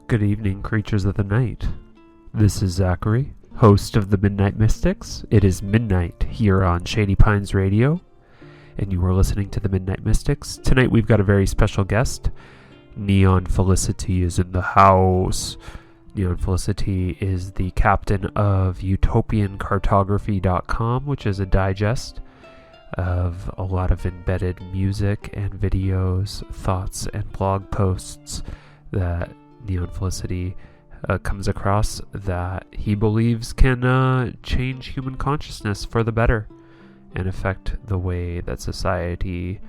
Good evening, creatures of the night. This is Zachary, host of the Midnight Mystics. It is midnight here on Shady Pines Radio, and you are listening to the Midnight Mystics. Tonight we've got a very special guest. Neonn Felicity is in the house. Neonn Felicity is the captain of utopiancartography.com, which is a digest of a lot of embedded music and videos, thoughts, and blog posts that Neonn Felicity comes across that he believes can change human consciousness for the better and affect the way that society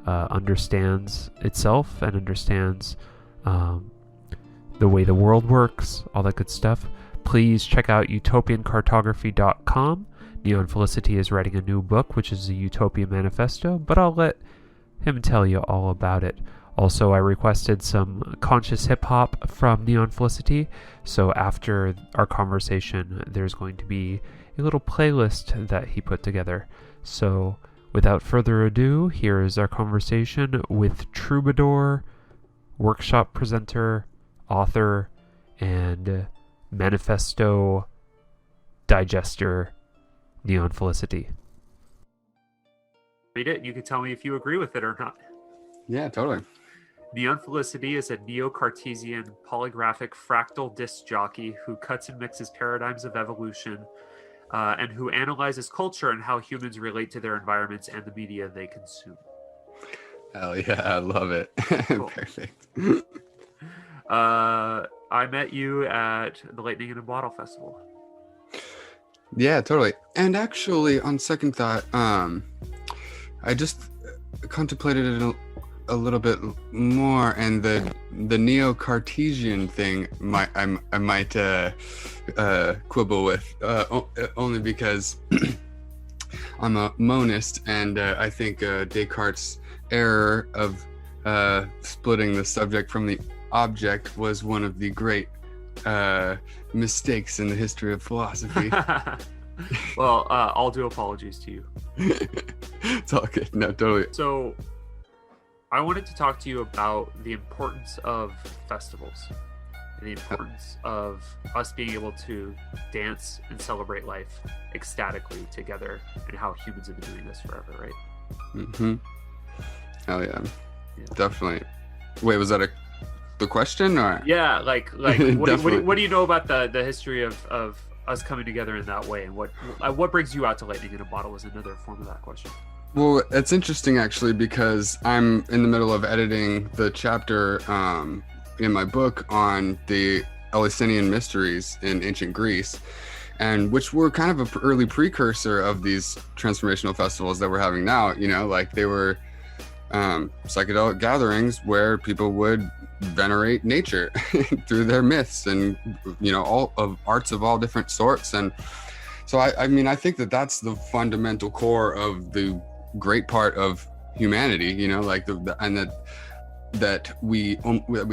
understands itself and understands the way the world works, all that good stuff. Please check out utopiancartography.com. Neonn Felicity is writing a new book, which is a Utopia Manifesto, but I'll let him tell you all about it. Also, I requested some conscious hip-hop from Neonn Felicity, so after our conversation, there's going to be a little playlist that he put together. So, without further ado, here is our conversation with troubadour, workshop presenter, author, and manifesto digester, Neonn Felicity. Read it and you can tell me if you agree with it or not. Yeah, totally. Neonn Felicity is a neo-Cartesian polygraphic fractal disc jockey who cuts and mixes paradigms of evolution and who analyzes culture and how humans relate to their environments and the media they consume. Hell yeah, I love it. Cool. Perfect. I met you at the Lightning in a Bottle Festival. Yeah, totally. And actually, on second thought, I just contemplated it a little bit more, and the neo-Cartesian thing I might quibble with, only because I'm a monist, and I think Descartes' error of splitting the subject from the object was one of the great mistakes in the history of philosophy. Well, I'll do apologies to you. It's all good. No, totally. So, I wanted to talk to you about the importance of festivals and the importance of us being able to dance and celebrate life ecstatically together, and how humans have been doing this forever, right? Mm-hmm. Hell yeah. Definitely. Wait, was that the question, or? Yeah, like what do you know about the history of us coming together in that way, and what brings you out to Lightning in a Bottle is another form of that question. Well, it's interesting actually, because I'm in the middle of editing the chapter in my book on the Eleusinian mysteries in ancient Greece, and which were kind of an early precursor of these transformational festivals that we're having now. You know, like they were psychedelic gatherings where people would venerate nature through their myths and, you know, all of arts of all different sorts. And so I mean, I think that that's the fundamental core of the great part of humanity, you know, like that we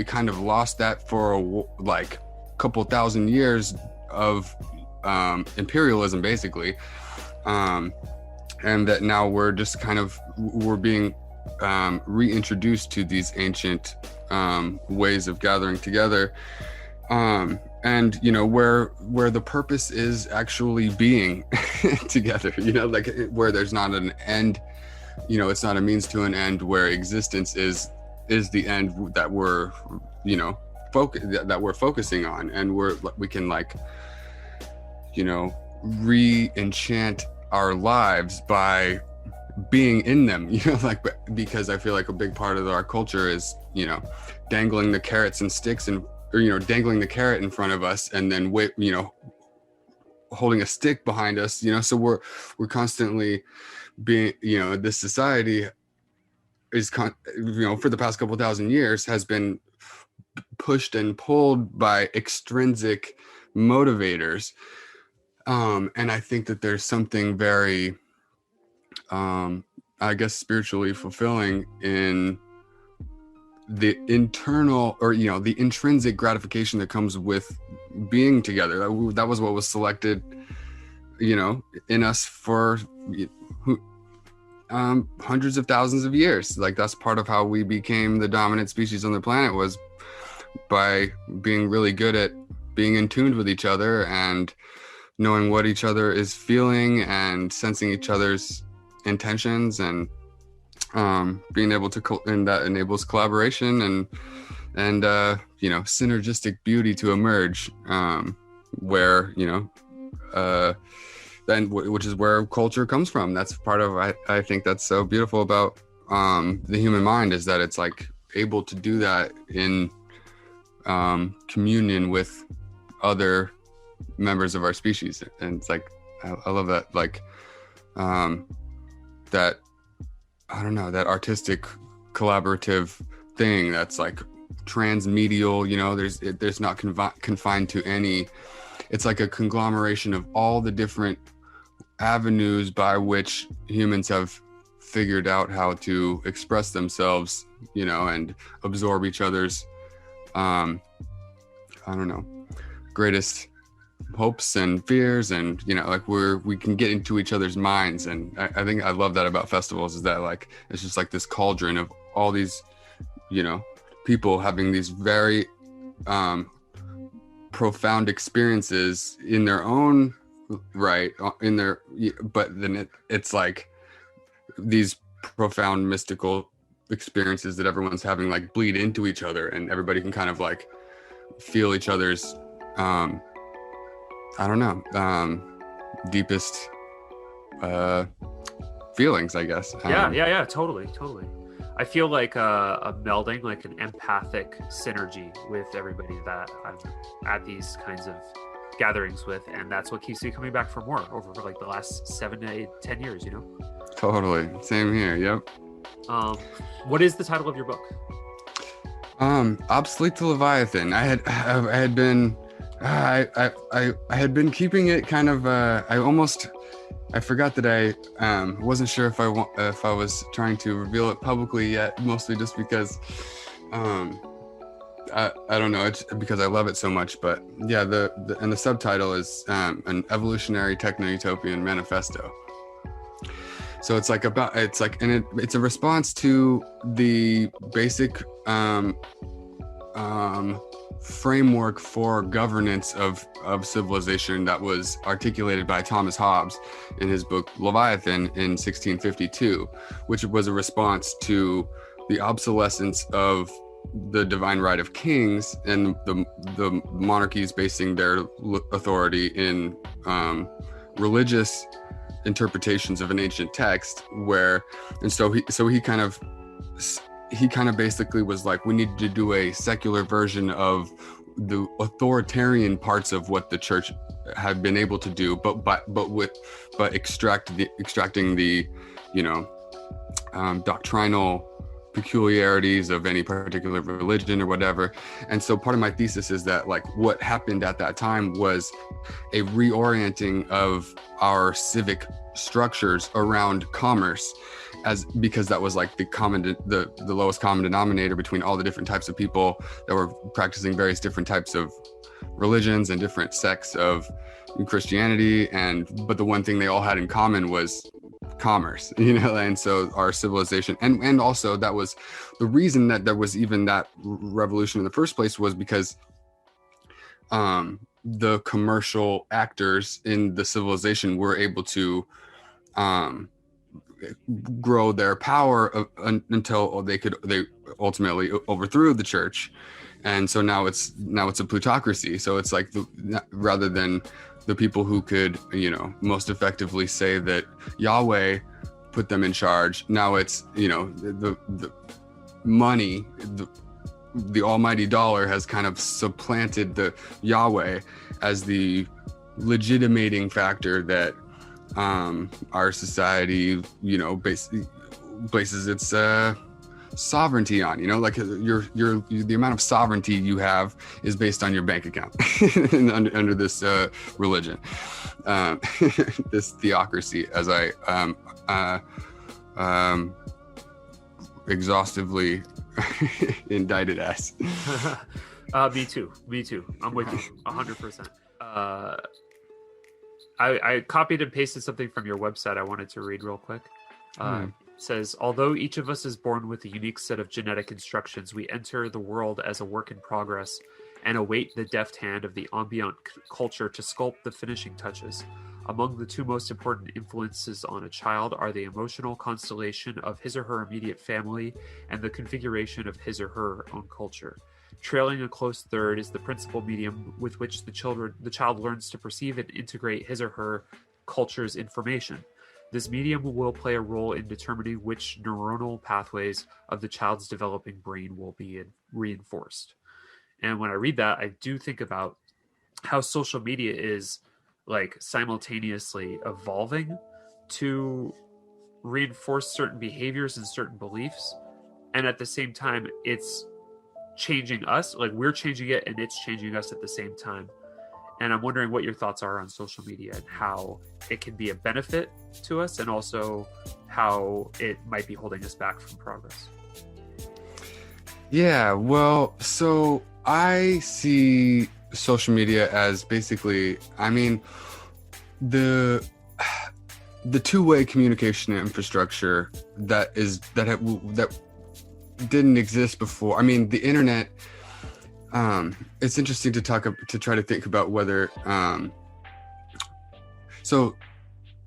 kind of lost that for like a couple thousand years of imperialism, basically, and that now we're just we're being reintroduced to these ancient ways of gathering together, and you know, where the purpose is actually being together, you know, like where there's not an end, you know, it's not a means to an end, where existence is the end that we're, you know, focusing on, and we can, like, you know, re-enchant our lives by being in them, you know, like, because I feel like a big part of our culture is, you know, dangling the carrots and sticks, or, you know, dangling the carrot in front of us and then you know, holding a stick behind us, you know. So we're constantly being, you know, this society is you know, for the past couple thousand years has been pushed and pulled by extrinsic motivators, and I think that there's something very I guess spiritually fulfilling in the internal, or, you know, the intrinsic gratification that comes with being together. That was what was selected, you know, in us for hundreds of thousands of years. Like, that's part of how we became the dominant species on the planet, was by being really good at being in tune with each other and knowing what each other is feeling and sensing each other's intentions, and being able to and that enables collaboration and synergistic beauty to emerge, where then which is where culture comes from. That's part of I think that's so beautiful about the human mind, is that it's like able to do that in communion with other members of our species. And it's like I love that, like that, I don't know, that artistic collaborative thing that's like transmedial, there's not confined to any, it's like a conglomeration of all the different avenues by which humans have figured out how to express themselves, and absorb each other's greatest hopes and fears, and like we can get into each other's minds. And I think I love that about festivals, is that like it's just like this cauldron of all these people having these very profound experiences in their own right, but then it's like these profound mystical experiences that everyone's having like bleed into each other, and everybody can kind of like feel each other's deepest feelings, I guess. Yeah, totally. I feel like a melding, like an empathic synergy with everybody that I'm at these kinds of gatherings with, and that's what keeps me coming back for more over like the last 7 to 8, 10 years. Totally, same here. Yep. What is the title of your book? Obsolete to Leviathan. I had been keeping it kind of. I forgot that I wasn't sure if I was trying to reveal it publicly yet. Mostly just because I don't know. It's because I love it so much. But yeah, the subtitle is an evolutionary techno-utopian manifesto. So it's a response to the basic framework for governance of civilization that was articulated by Thomas Hobbes in his book Leviathan in 1652, which was a response to the obsolescence of the divine right of kings and the monarchies basing their authority in religious interpretations of an ancient text, so he kind of basically was like, we need to do a secular version of the authoritarian parts of what the church had been able to do, but extracting the doctrinal peculiarities of any particular religion or whatever. And so part of my thesis is that like what happened at that time was a reorienting of our civic structures around commerce, because that was like the lowest common denominator between all the different types of people that were practicing various different types of religions and different sects of Christianity, but the one thing they all had in common was commerce, and so our civilization, and also that was the reason that there was even that revolution in the first place, was because the commercial actors in the civilization were able to grow their power until they ultimately overthrew the church. And so now it's a plutocracy. So it's like rather than the people who could most effectively say that Yahweh put them in charge, now it's the money, the almighty dollar has kind of supplanted the Yahweh as the legitimating factor that our society basically places its sovereignty on. Like the amount of sovereignty you have is based on your bank account under this religion, this theocracy, as I exhaustively indicted as. Me too. I'm with you 100%. I copied and pasted something from your website I wanted to read real quick. says, although each of us is born with a unique set of genetic instructions, we enter the world as a work in progress and await the deft hand of the ambient culture to sculpt the finishing touches. Among the two most important influences on a child are the emotional constellation of his or her immediate family and the configuration of his or her own culture. Trailing a close third is the principal medium with which the child learns to perceive and integrate his or her culture's information. This medium will play a role in determining which neuronal pathways of the child's developing brain will be reinforced. And when I read that, I do think about how social media is like simultaneously evolving to reinforce certain behaviors and certain beliefs. And at the same time, it's changing us, like we're changing it and it's changing us at the same time. And I'm wondering what your thoughts are on social media and how it can be a benefit to us and also how it might be holding us back from progress. Yeah, well, so I see social media as basically, I mean, the two-way communication infrastructure that didn't exist before. I mean, the internet, it's interesting to try to think about whether, so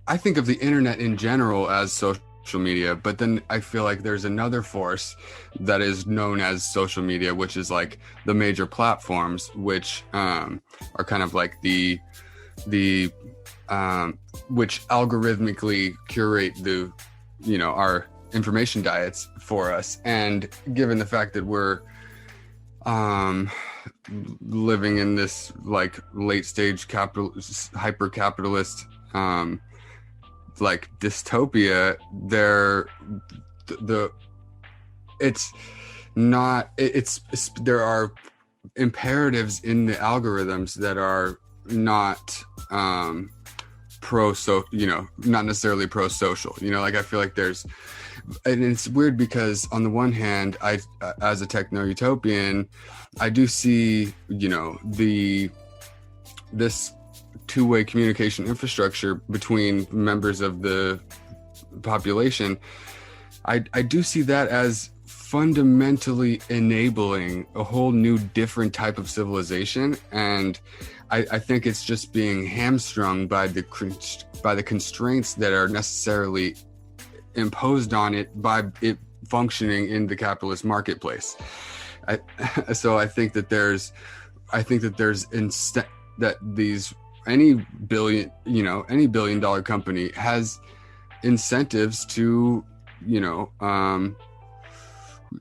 I think of the internet in general as social media, but then I feel like there's another force that is known as social media, which is like the major platforms, which are kind of like the which algorithmically curate our information diets for us. And given the fact that we're living in this like late stage hyper capitalist like dystopia, there are imperatives in the algorithms that are not not necessarily pro-social, like I feel like and it's weird because on the one hand, I as a techno-utopian, I do see this two-way communication infrastructure between members of the population. I do see that as fundamentally enabling a whole new different type of civilization, and I think it's just being hamstrung by the constraints that are necessarily imposed on it by it functioning in the capitalist marketplace. So I think that any billion dollar company has incentives to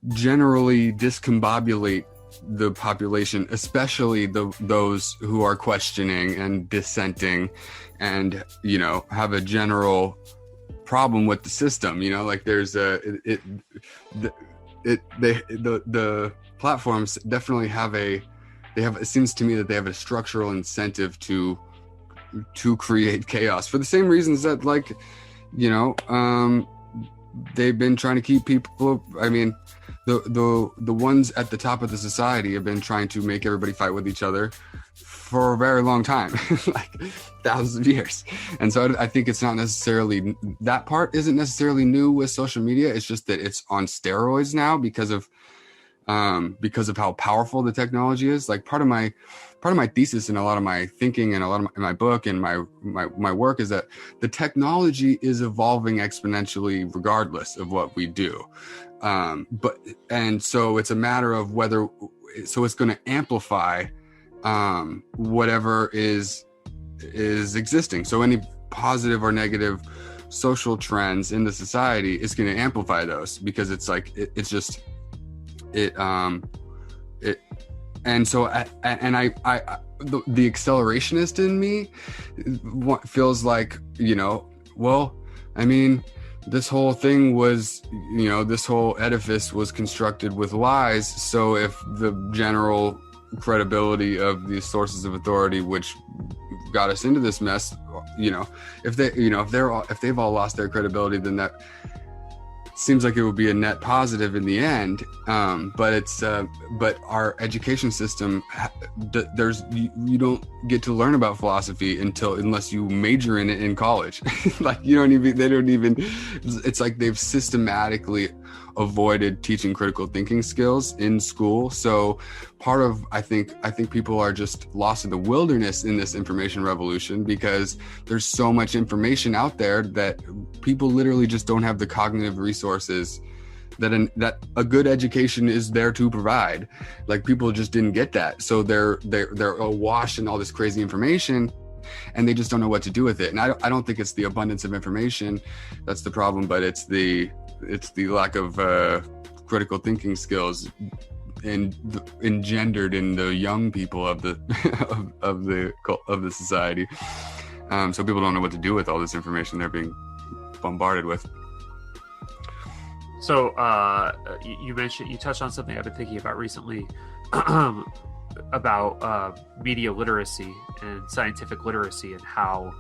generally discombobulate the population, especially those who are questioning and dissenting and have a general problem with the system. Like there's the platforms definitely it seems to me that they have a structural incentive to create chaos for the same reasons that they've been trying to keep people. I mean, the ones at the top of the society have been trying to make everybody fight with each other for a very long time, like thousands of years. And so I think it's not necessarily, that part isn't necessarily new with social media. It's just that it's on steroids now because of how powerful the technology is. Like part of my thesis and a lot of my thinking and a lot of my book and my work is that the technology is evolving exponentially regardless of what we do. So it's a matter of whether, so it's going to amplify whatever is existing. So any positive or negative social trends in the society is going to amplify those, because it's like and so the accelerationist in me feels like, well, I mean, this whole thing was, this whole edifice was constructed with lies. So if the general credibility of these sources of authority, which got us into this mess, if they've all lost their credibility, then seems like it would be a net positive in the end, but our education system, you don't get to learn about philosophy unless you major in it in college. Like it's like they've systematically avoided teaching critical thinking skills in school. So part of I think people are just lost in the wilderness in this information revolution, because there's so much information out there that people literally just don't have the cognitive resources that a good education is there to provide. Like, people just didn't get that, so they're awash in all this crazy information, and they just don't know what to do with it. And I don't think it's the abundance of information that's the problem, but it's the lack of critical thinking skills engendered in the young people of the of the society. So people don't know what to do with all this information they're being bombarded with. So you touched on something I've been thinking about recently, about media literacy and scientific literacy, and how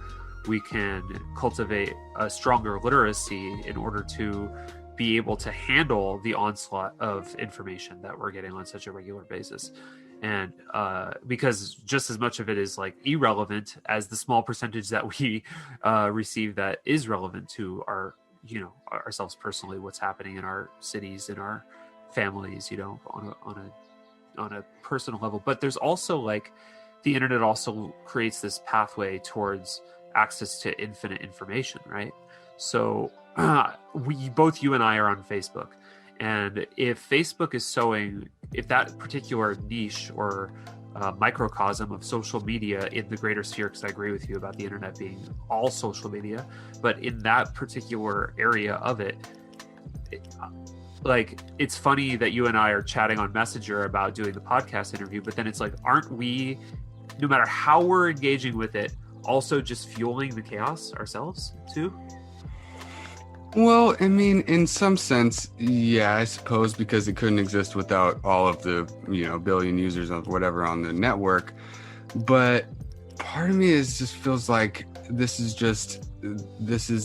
we can cultivate a stronger literacy in order to be able to handle the onslaught of information that we're getting on such a regular basis. And because just as much of it is like irrelevant as the small percentage that we receive that is relevant to our, ourselves personally, what's happening in our cities, in our families, on a personal level. But there's also, like, the internet also creates this pathway towards access to infinite information, right? So both you and I are on Facebook, and if Facebook is if that particular niche or microcosm of social media in the greater sphere, because I agree with you about the internet being all social media, but in that particular area of it, like, it's funny that you and I are chatting on Messenger about doing the podcast interview, but then it's like, aren't we, no matter how we're engaging with it, also just fueling the chaos ourselves too? Well, I mean, in some sense, yeah, I suppose, because it couldn't exist without all of the, billion users of whatever on the network. But part of me just feels like this is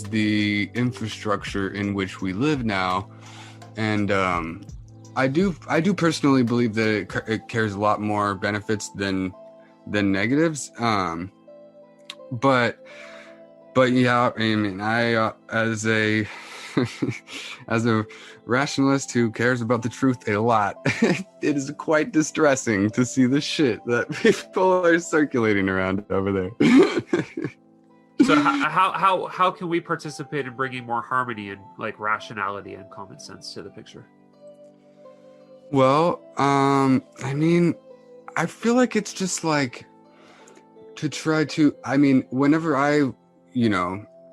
the infrastructure in which we live now. And I do personally believe that it carries a lot more benefits than negatives. But yeah, I mean, I as a rationalist who cares about the truth a lot, it is quite distressing to see the shit that people are circulating around over there. So how can we participate in bringing more harmony and, like, rationality and common sense to the picture? Well, I mean, I feel like it's just like to try to, I mean, whenever I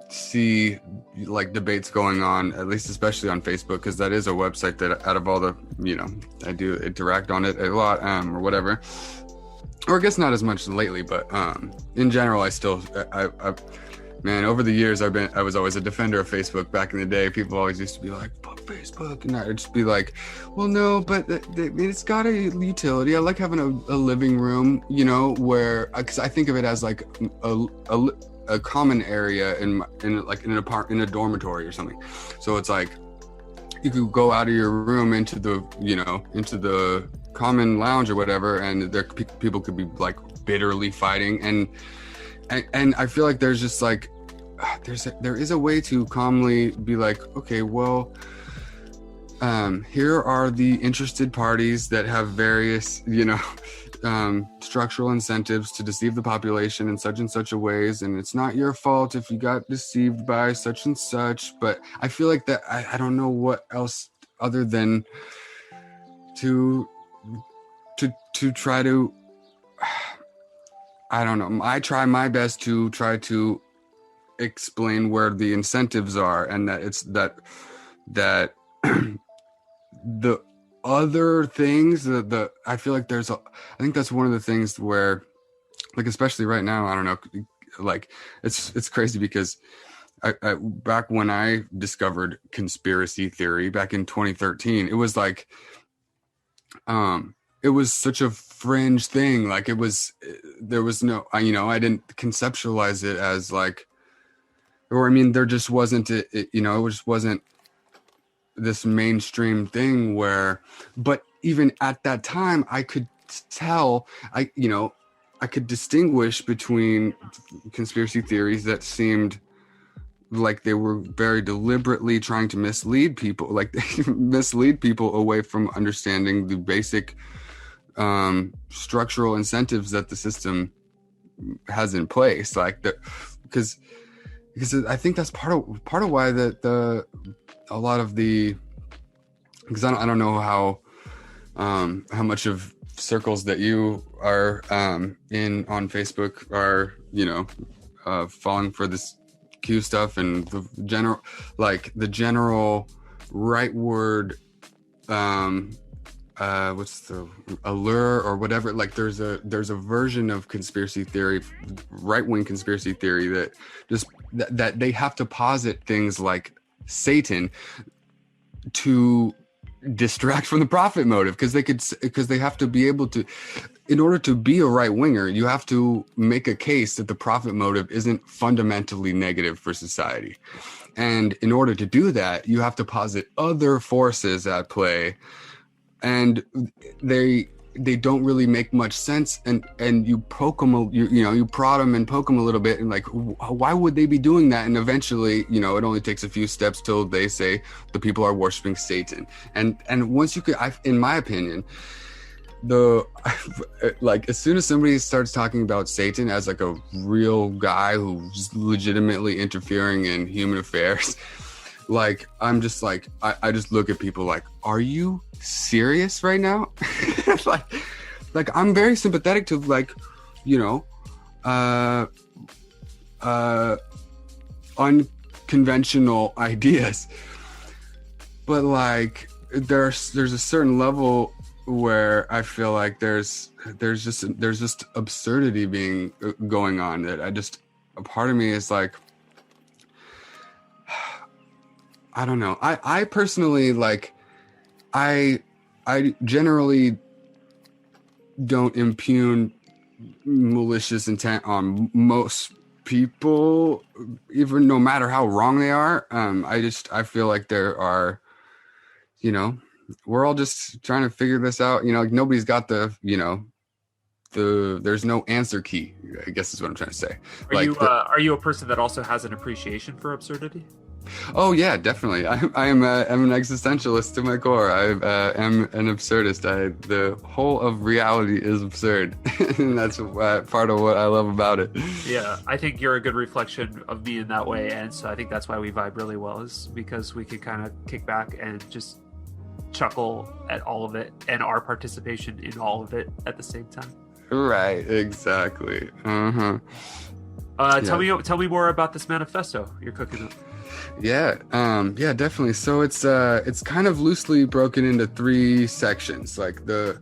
see, like, debates going on, at least especially on Facebook, because that is a website that out of all the, I do interact on it a lot, or whatever, or I guess not as much lately, but in general, I man, over the years, I was always a defender of Facebook. Back in the day, people always used to be like, fuck Facebook, and I'd just be like, well, no, but it's got a utility. I like having a living room, where, because I think of it as like a common area in a dormitory or something. So it's like you could go out of your room into the common lounge or whatever, and there people could be, like, bitterly fighting, and I feel like there's just like there is a way to calmly be like, okay, well, here are the interested parties that have various structural incentives to deceive the population in such and such a ways, and it's not your fault if you got deceived by such and such. But I feel like that I don't know what else other than to try to, I don't know, I try my best to try to explain where the incentives are, and that it's that the other things that I feel like I think that's one of the things where, like, especially right now, I don't know, like, it's crazy because I back when I discovered conspiracy theory back in 2013, it was like it was such a fringe thing. Like, there was no, I didn't conceptualize it as like, or I mean, there just wasn't it just wasn't this mainstream thing where, but even at that time, I could tell, I could distinguish between conspiracy theories that seemed like they were very deliberately trying to mislead people, like mislead people away from understanding the basic structural incentives that the system has in place, like because I think that's part of why a lot of the, because I don't know how much of circles that you are in on Facebook are falling for this Q stuff, and the general rightward what's the allure or whatever, like there's a version of conspiracy theory, right-wing conspiracy theory, that just that they have to posit things like Satan to distract from the profit motive, because they have to be able to, in order to be a right-winger, you have to make a case that the profit motive isn't fundamentally negative for society. And in order to do that, you have to posit other forces at play, and they don't really make much sense, and you poke them, you prod them and poke them a little bit, and like, why would they be doing that? And eventually, it only takes a few steps till they say the people are worshiping Satan. And once you could, in my opinion, like as soon as somebody starts talking about Satan as like a real guy who's legitimately interfering in human affairs, like I'm just like, I just look at people like, are you serious right now? like I'm very sympathetic to unconventional ideas, but like there's a certain level where I feel like there's just absurdity being going on, that a part of me is like, I don't know. I personally, like, I generally don't impugn malicious intent on most people, even no matter how wrong they are. I feel like there are, we're all just trying to figure this out. Like nobody's got there's no answer key, I guess is what I'm trying to say. Are you a person that also has an appreciation for absurdity? Oh yeah, definitely. I'm an existentialist to my core. I am an absurdist. The whole of reality is absurd, and that's part of what I love about it. Yeah, I think you're a good reflection of me in that way, and so I think that's why we vibe really well, is because we could kind of kick back and just chuckle at all of it and our participation in all of it at the same time. Right, exactly. Tell me more about this manifesto you're cooking up. Yeah, definitely. So it's kind of loosely broken into 3 sections. Like the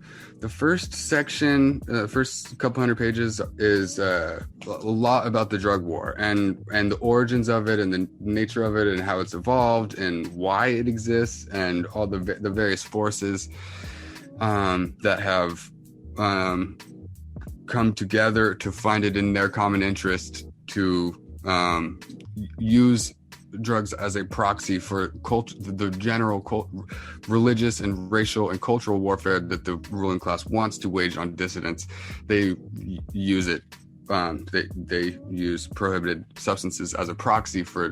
first section, first couple hundred pages is a lot about the drug war and the origins of it and the nature of it and how it's evolved and why it exists and all the various forces that have come together to find it in their common interest to use drugs as a proxy for the general religious and racial and cultural warfare that the ruling class wants to wage on dissidents. They use it. They use prohibited substances as a proxy for,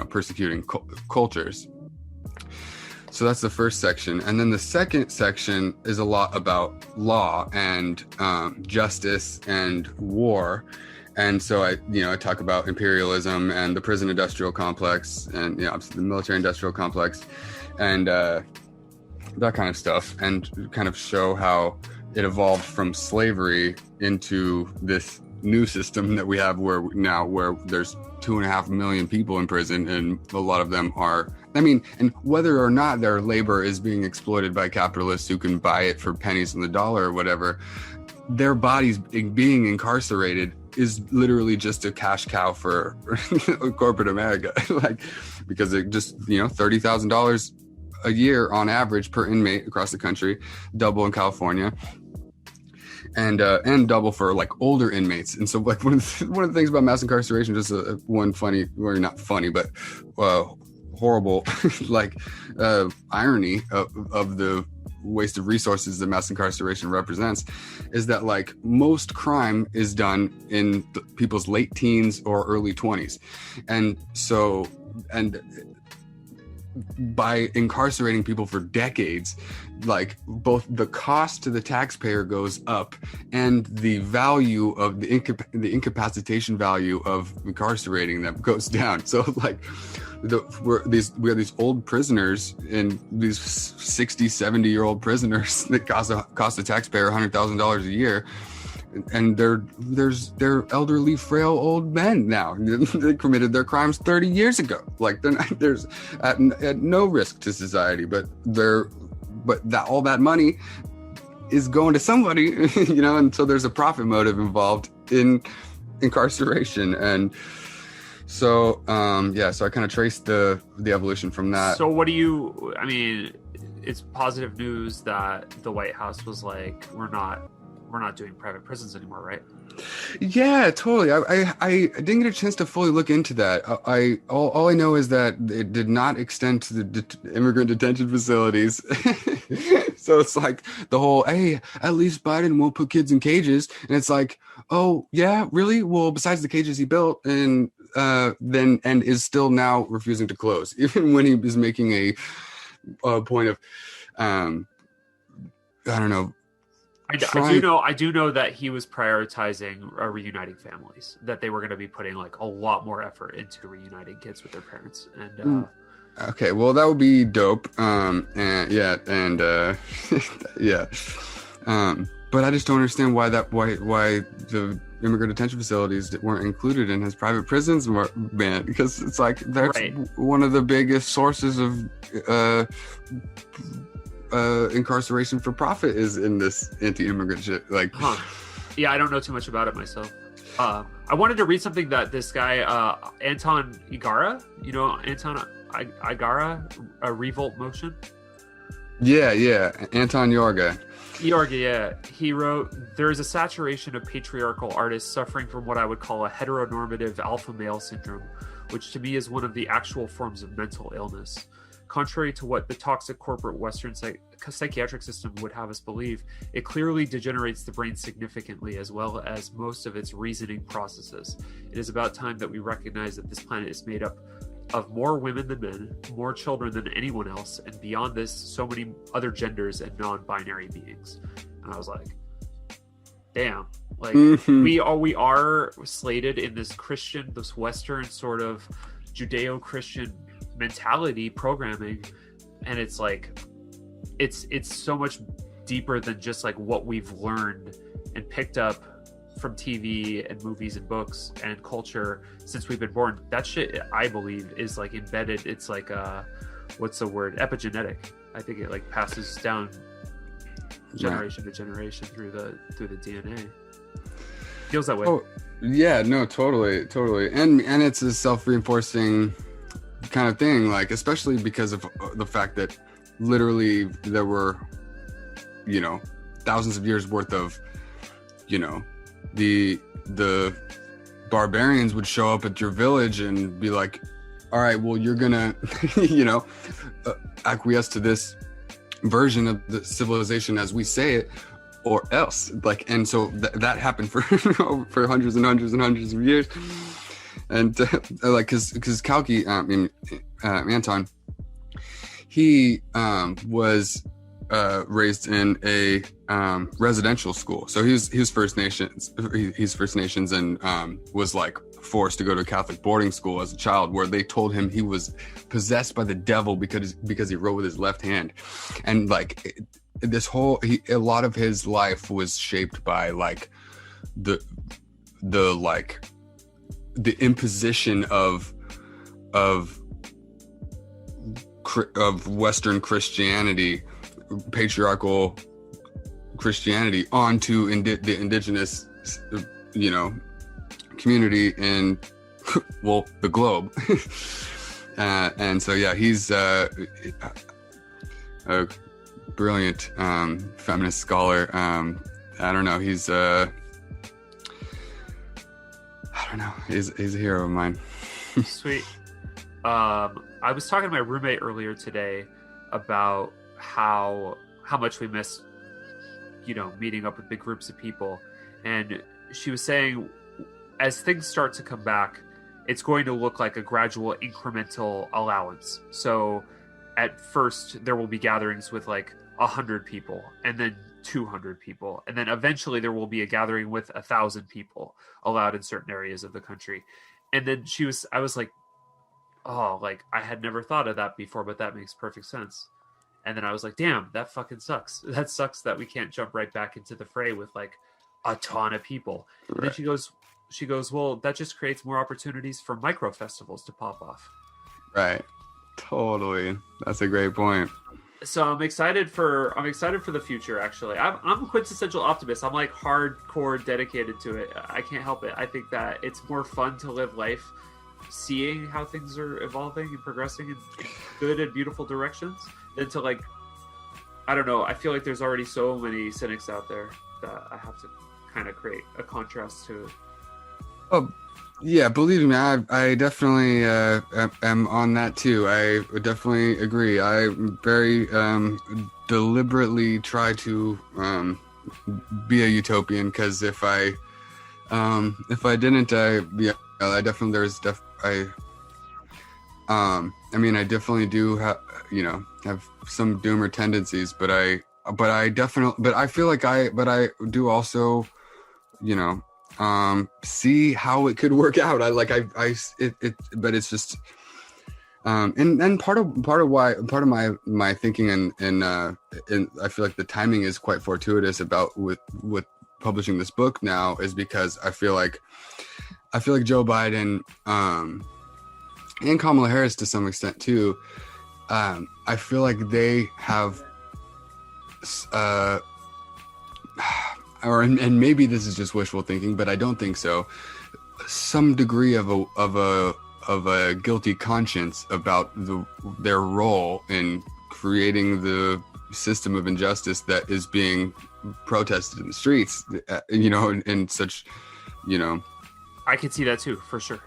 persecuting cultures. So that's the first section. And then the second section is a lot about law and justice and war. And so I talk about imperialism and the prison industrial complex and the military industrial complex and that kind of stuff, and kind of show how it evolved from slavery into this new system that we have where there's 2.5 million people in prison, and a lot of them are, and whether or not their labor is being exploited by capitalists who can buy it for pennies on the dollar or whatever, their bodies being incarcerated is literally just a cash cow for corporate America. Because it just, $30,000 a year on average per inmate across the country, double in California, and double for like older inmates. And so like one of the things about mass incarceration, just one funny, or not funny, but horrible like irony of the waste of resources that mass incarceration represents is that like most crime is done in people's late teens or early 20s, and by incarcerating people for decades, like both the cost to the taxpayer goes up and the value of the incapacitation value of incarcerating them goes down. So like we have these old prisoners, and these 60, 70-year-old prisoners that cost the taxpayer $100,000 a year. And they're elderly, frail old men now. They committed their crimes 30 years ago. Like there's at no risk to society, but all that money is going to somebody, you know. And so there's a profit motive involved in incarceration, and so so I kind of traced the evolution from that. So I mean, it's positive news that the White House was like, we're not doing private prisons anymore, right? Yeah, totally. I didn't get a chance to fully look into that. All I know is that it did not extend to the immigrant detention facilities. So it's like the whole, hey, at least Biden won't put kids in cages, and it's like, oh yeah, really? Well, besides the cages he built, and is still now refusing to close, even when he is making a point of, I don't know. I do know that he was prioritizing reuniting families, that they were going to be putting like a lot more effort into reuniting kids with their parents. And okay, well that would be dope. But I just don't understand why the immigrant detention facilities weren't included in his private prisons ban, because it's like that's right. One of the biggest sources of incarceration for profit is in this anti-immigrant shit. Like, yeah, I don't know too much about it myself. I wanted to read something that this guy Anton Igara, you know, Anton Igara, a Revolt Motion. Yeah, Anton Yorga, yeah. He wrote, there is a saturation of patriarchal artists suffering from what I would call a heteronormative alpha male syndrome, which to me is one of the actual forms of mental illness. Contrary to what the toxic corporate Western psychiatric system would have us believe, it clearly degenerates the brain significantly, as well as most of its reasoning processes. It is about time that we recognize that this planet is made up of more women than men, more children than anyone else, and beyond this, so many other genders and non-binary beings. And I was like, damn, like we are slated in this Western sort of Judeo-Christian mentality programming, and it's like it's so much deeper than just like what we've learned and picked up from TV and movies and books and culture since we've been born. That shit, I believe, is like embedded. It's like what's the word, epigenetic. I think it like passes down generation to generation through the DNA. Feels that way. Oh yeah, no, totally, and it's a self-reinforcing kind of thing, like especially because of the fact that literally there were, you know, thousands of years worth of, you know, the barbarians would show up at your village and be like, all right, well, you're gonna you know, acquiesce to this version of the civilization as we say it, or else. Like, and so that happened for for hundreds and hundreds and hundreds of years. And like, because Kalki, Anton, he was raised in a residential school. So he's First Nations. He's First Nations, and was like forced to go to a Catholic boarding school as a child, where they told him he was possessed by the devil because he wrote with his left hand, and like a lot of his life was shaped by like the imposition of Western Christianity, patriarchal Christianity, onto the indigenous, you know, community in the globe. And so yeah, he's a brilliant feminist scholar. I don't know, he's he's a hero of mine. Sweet. I I was talking to my roommate earlier today about how much we miss, meeting up with big groups of people. And she was saying, as things start to come back, it's going to look like a gradual incremental allowance. So at first there will be gatherings with like 100 people, and then 200 people, and then eventually there will be a gathering with 1,000 people allowed in certain areas of the country. And then I was like, oh, like I had never thought of that before, but that makes perfect sense. And then I was like, damn, that fucking sucks. That sucks that we can't jump right back into the fray with like a ton of people. Right. And then she goes, well, that just creates more opportunities for micro festivals to pop off. Right. Totally. That's a great point. So I'm excited for the future. Actually, I'm a quintessential optimist. I'm like hardcore dedicated to it. I can't help it. I think that it's more fun to live life seeing how things are evolving and progressing in good and beautiful directions than to like, I don't know. I feel like there's already so many cynics out there that I have to kind of create a contrast to. Oh, yeah, believe me, I definitely am on that too. I would definitely agree. I very deliberately try to be a utopian, because if I didn't, I definitely I definitely do have some doomer tendencies, but I feel like I do also, see how it could work out. But it's just, and part of my thinking and I feel like the timing is quite fortuitous about with publishing this book now, is because I feel like Joe Biden, and Kamala Harris to some extent too, I feel like they have, and maybe this is just wishful thinking, but I don't think so, some degree of a guilty conscience about their role in creating the system of injustice that is being protested in the streets, and such, I can see that too, for sure.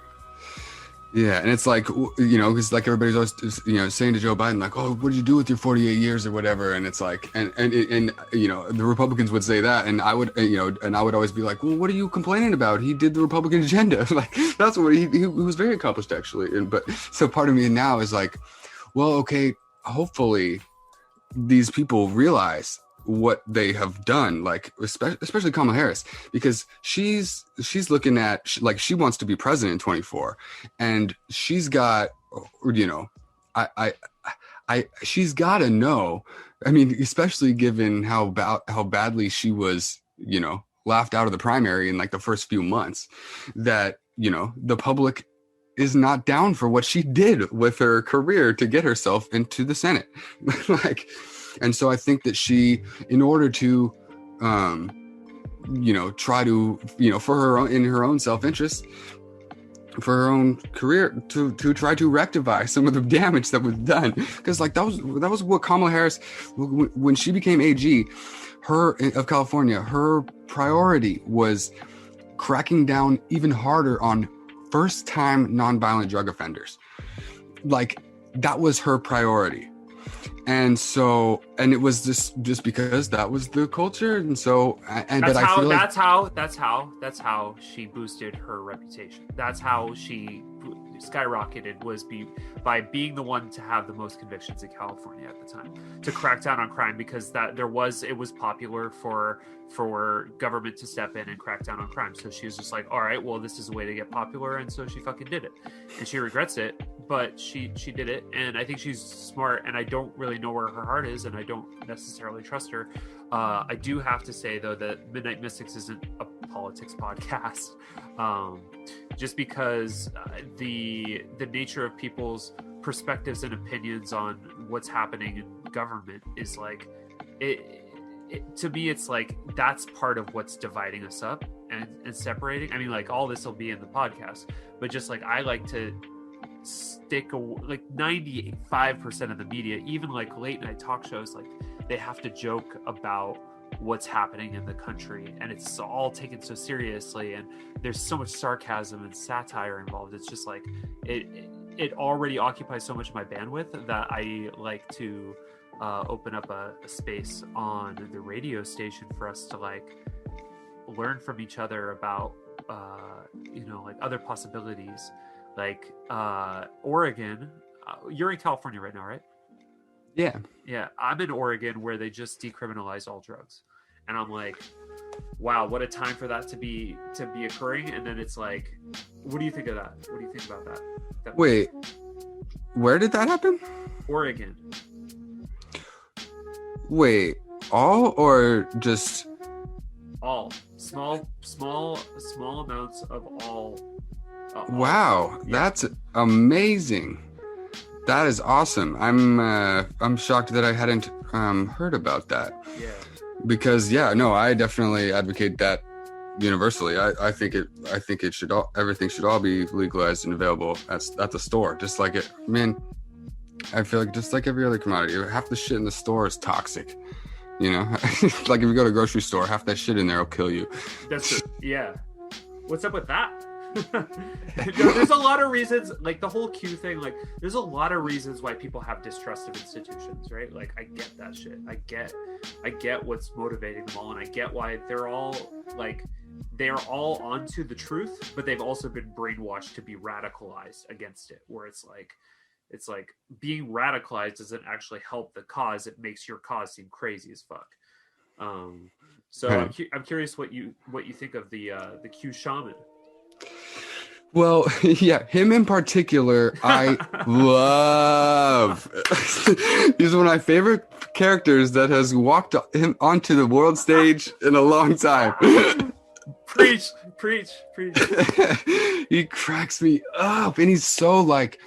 Yeah, and it's like, because like everybody's always, saying to Joe Biden, like, oh, what did you do with your 48 years or whatever? And it's like, and the Republicans would say that, and I would, and I would always be like, well, what are you complaining about? He did the Republican agenda. Like, that's what he was very accomplished, actually. But so part of me now is like, well, okay, hopefully these people realize what they have done, like especially Kamala Harris, because she's looking at, like, she wants to be president in 2024, and she's got, she's got to know, I mean, especially given how badly she was, laughed out of the primary in like the first few months, that, the public is not down for what she did with her career to get herself into the Senate. Like, and so I think that she, in order to, try to, for her own, in her own self-interest, for her own career, to try to rectify some of the damage that was done, because like that was what Kamala Harris, when she became AG, of California, her priority was cracking down even harder on first-time nonviolent drug offenders. Like, that was her priority. And so, and it was just because that was the culture. And so, that's how she boosted her reputation. That's how she skyrocketed, was by being the one to have the most convictions in California at the time, to crack down on crime, because it was popular for government to step in and crack down on crime. So she was just like, all right, well, this is a way to get popular, and so she fucking did it. And she regrets it, but she did it, and I think she's smart, and I don't really know where her heart is, and I don't necessarily trust her. I do have to say, though, that Midnight Mystics isn't a politics podcast, just because the nature of people's perspectives and opinions on what's happening in government is like, to me, it's like that's part of what's dividing us up and separating. I mean, like, all this will be in the podcast, but just like, I like to stick like 95% of the media, even like late night talk shows, like they have to joke about what's happening in the country, and it's all taken so seriously, and there's so much sarcasm and satire involved. It's just like it already occupies so much of my bandwidth that I like to open up a space on the radio station for us to like learn from each other about like other possibilities, like Oregon. You're in California right now, right? Yeah, I'm in Oregon where they just decriminalized all drugs, and I'm like, wow, what a time for that to be occurring. And then it's like, what do you think of that? What do you think about that? Wait, where did that happen? Oregon. Wait, all or just all? Small amounts of all. Wow, that's amazing. That is awesome. I'm shocked that I hadn't heard about that. Yeah. Because I definitely advocate that universally. I think it should everything should all be legalized and available at the store. Just like it, man. I feel like just like every other commodity, half the shit in the store is toxic. Like if you go to a grocery store, half that shit in there will kill you. That's true. Yeah. What's up with that? There's a lot of reasons, like the whole Q thing, like there's a lot of reasons why people have distrust of institutions, right? Like I get that shit. I get what's motivating them all, and I get why they're all onto the truth, but they've also been brainwashed to be radicalized against it, where it's like being radicalized doesn't actually help the cause. It makes your cause seem crazy as fuck. So right. I'm curious what you think of the Q shaman. Well, yeah, him in particular, I love. He's one of my favorite characters that has walked him onto the world stage in a long time. Preach. He cracks me up, and he's so like.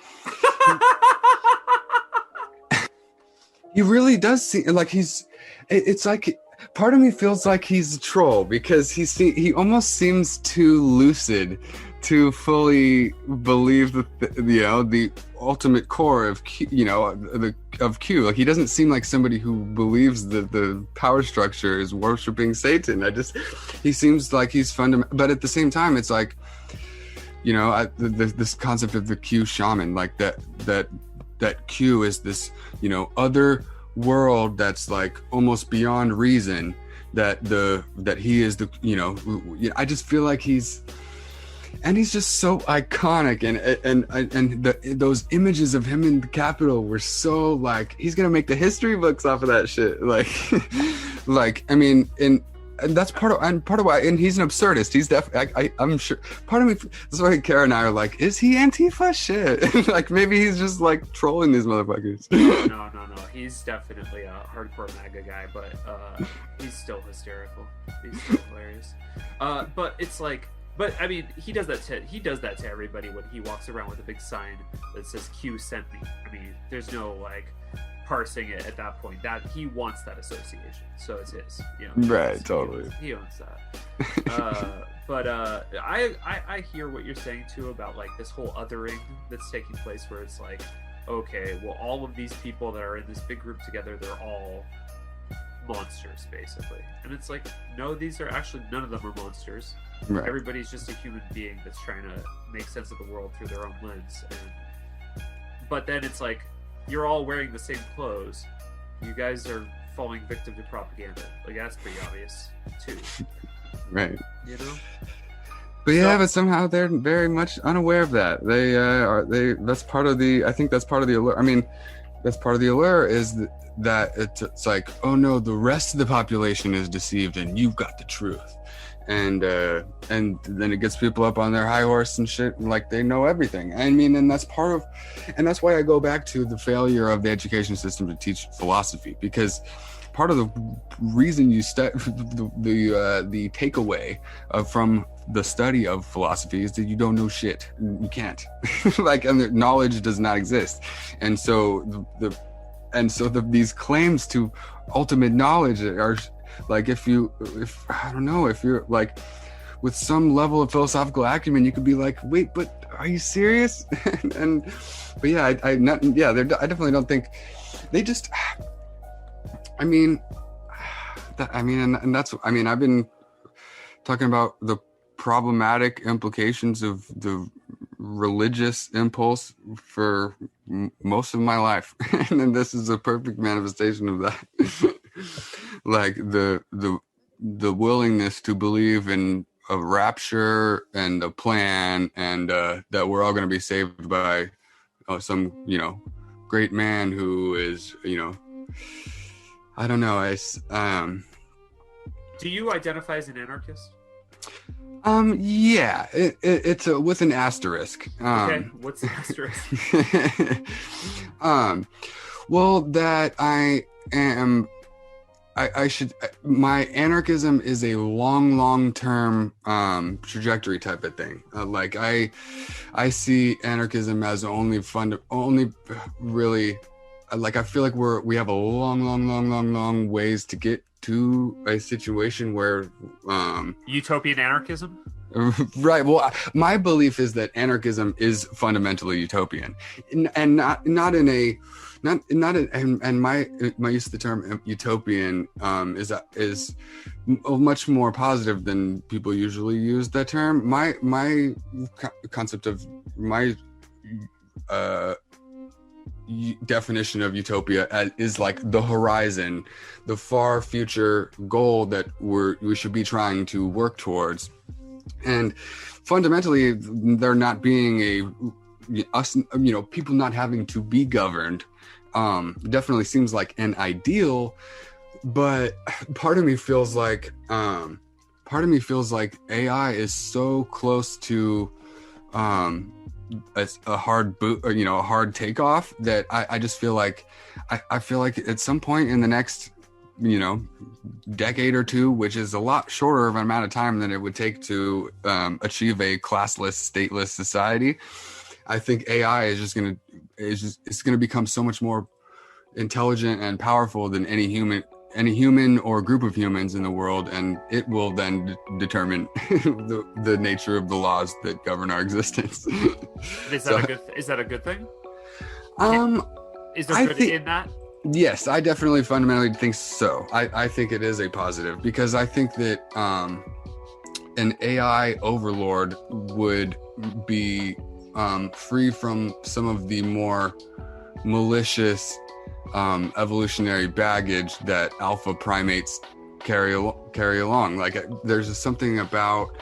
He really does seem like it's like part of me feels like he's a troll because he almost seems too lucid to fully believe the ultimate core of Q, of Q. Like he doesn't seem like somebody who believes that the power structure is worshiping Satan. He seems like he's fundamental, but at the same time, it's like, this concept of the Q shaman, like that Q is this, other world that's like almost beyond reason. That he is the, I just feel like he's just so iconic, and those images of him in the Capitol were so like he's gonna make the history books off of that shit. Like I mean, and that's part of why, and he's an absurdist. He's I'm sure part of me, that's why Kara and I are like, is he Antifa? Shit. Like maybe he's just like trolling these motherfuckers. No. He's definitely a hardcore MAGA guy, but he's still hysterical. He's still hilarious. But it's like, I mean, he does that to everybody when he walks around with a big sign that says Q sent me. I mean, there's no like parsing it at that point. That he wants that association, so it's his. Right, totally. He owns that. But I hear what you're saying too about like this whole othering that's taking place, where it's like, okay, well, all of these people that are in this big group together, they're all monsters, basically. And it's like, no, these are actually, none of them are monsters. Right. Everybody's just a human being that's trying to make sense of the world through their own lens. But then it's like, you're all wearing the same clothes. You guys are falling victim to propaganda. Like, that's pretty obvious, too. Right. But somehow they're very much unaware of that. That's part of the, I think that's part of the allure. I mean, that's part of the allure is that it's like, oh no, the rest of the population is deceived and you've got the truth. And then it gets people up on their high horse and shit, like they know everything. I mean, and that's why I go back to the failure of the education system to teach philosophy, because part of the reason you the takeaway from the study of philosophy is that you don't know shit. You can't. And the knowledge does not exist. And so these claims to ultimate knowledge are like, if you're like with some level of philosophical acumen, you could be like, wait, but are you serious? I definitely don't think they just, I've been talking about the problematic implications of the religious impulse for most of my life, and then this is a perfect manifestation of that. Like the willingness to believe in a rapture and a plan, and that we're all going to be saved by some great man who is I don't know. Do you identify as an anarchist? Yeah, it's with an asterisk. Okay, what's the asterisk? Well, that my anarchism is a long-term trajectory type of thing. Like I see anarchism as only really, like I feel like we have a long ways to get to a situation where utopian anarchism. Right. Well, my belief is that anarchism is fundamentally utopian, and not in a and my use of the term utopian is much more positive than people usually use that term. My concept of my definition of utopia is like the horizon, the far future goal that we should be trying to work towards. And fundamentally, there not being people not having to be governed definitely seems like an ideal, but part of me feels like AI is so close to a hard boot, or a hard takeoff, that I just feel like I feel like at some point in the next decade or two, which is a lot shorter of an amount of time than it would take to achieve a classless, stateless society, I think AI is going to become so much more intelligent and powerful than any human or group of humans in the world, and it will then determine the nature of the laws that govern our existence. Is that a good thing? Is there good in that? Yes, I definitely fundamentally think so. I think it is a positive, because I think that an AI overlord would be free from some of the more malicious evolutionary baggage that alpha primates carry along. Like there's something about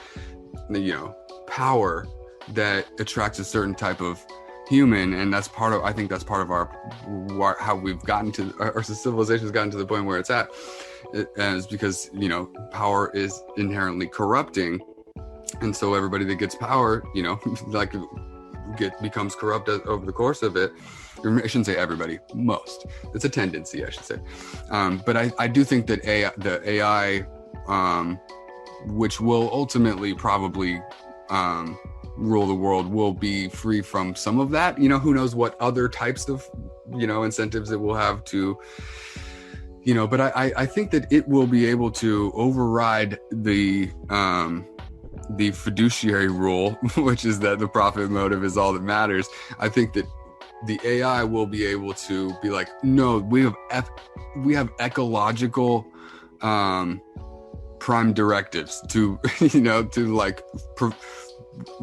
power that attracts a certain type of human, and I think that's part of how we've gotten to our civilization's gotten to the point where it's at, is because power is inherently corrupting, and so everybody that gets power becomes corrupt over the course of it. I shouldn't say everybody, most. It's a tendency, I should say. But I do think that the AI, which will ultimately probably rule the world, will be free from some of that. Who knows what other types of, incentives it will have to, but I think that it will be able to override the fiduciary rule, which is that the profit motive is all that matters. I think that the AI will be able to be like, no, we have ecological prime directives to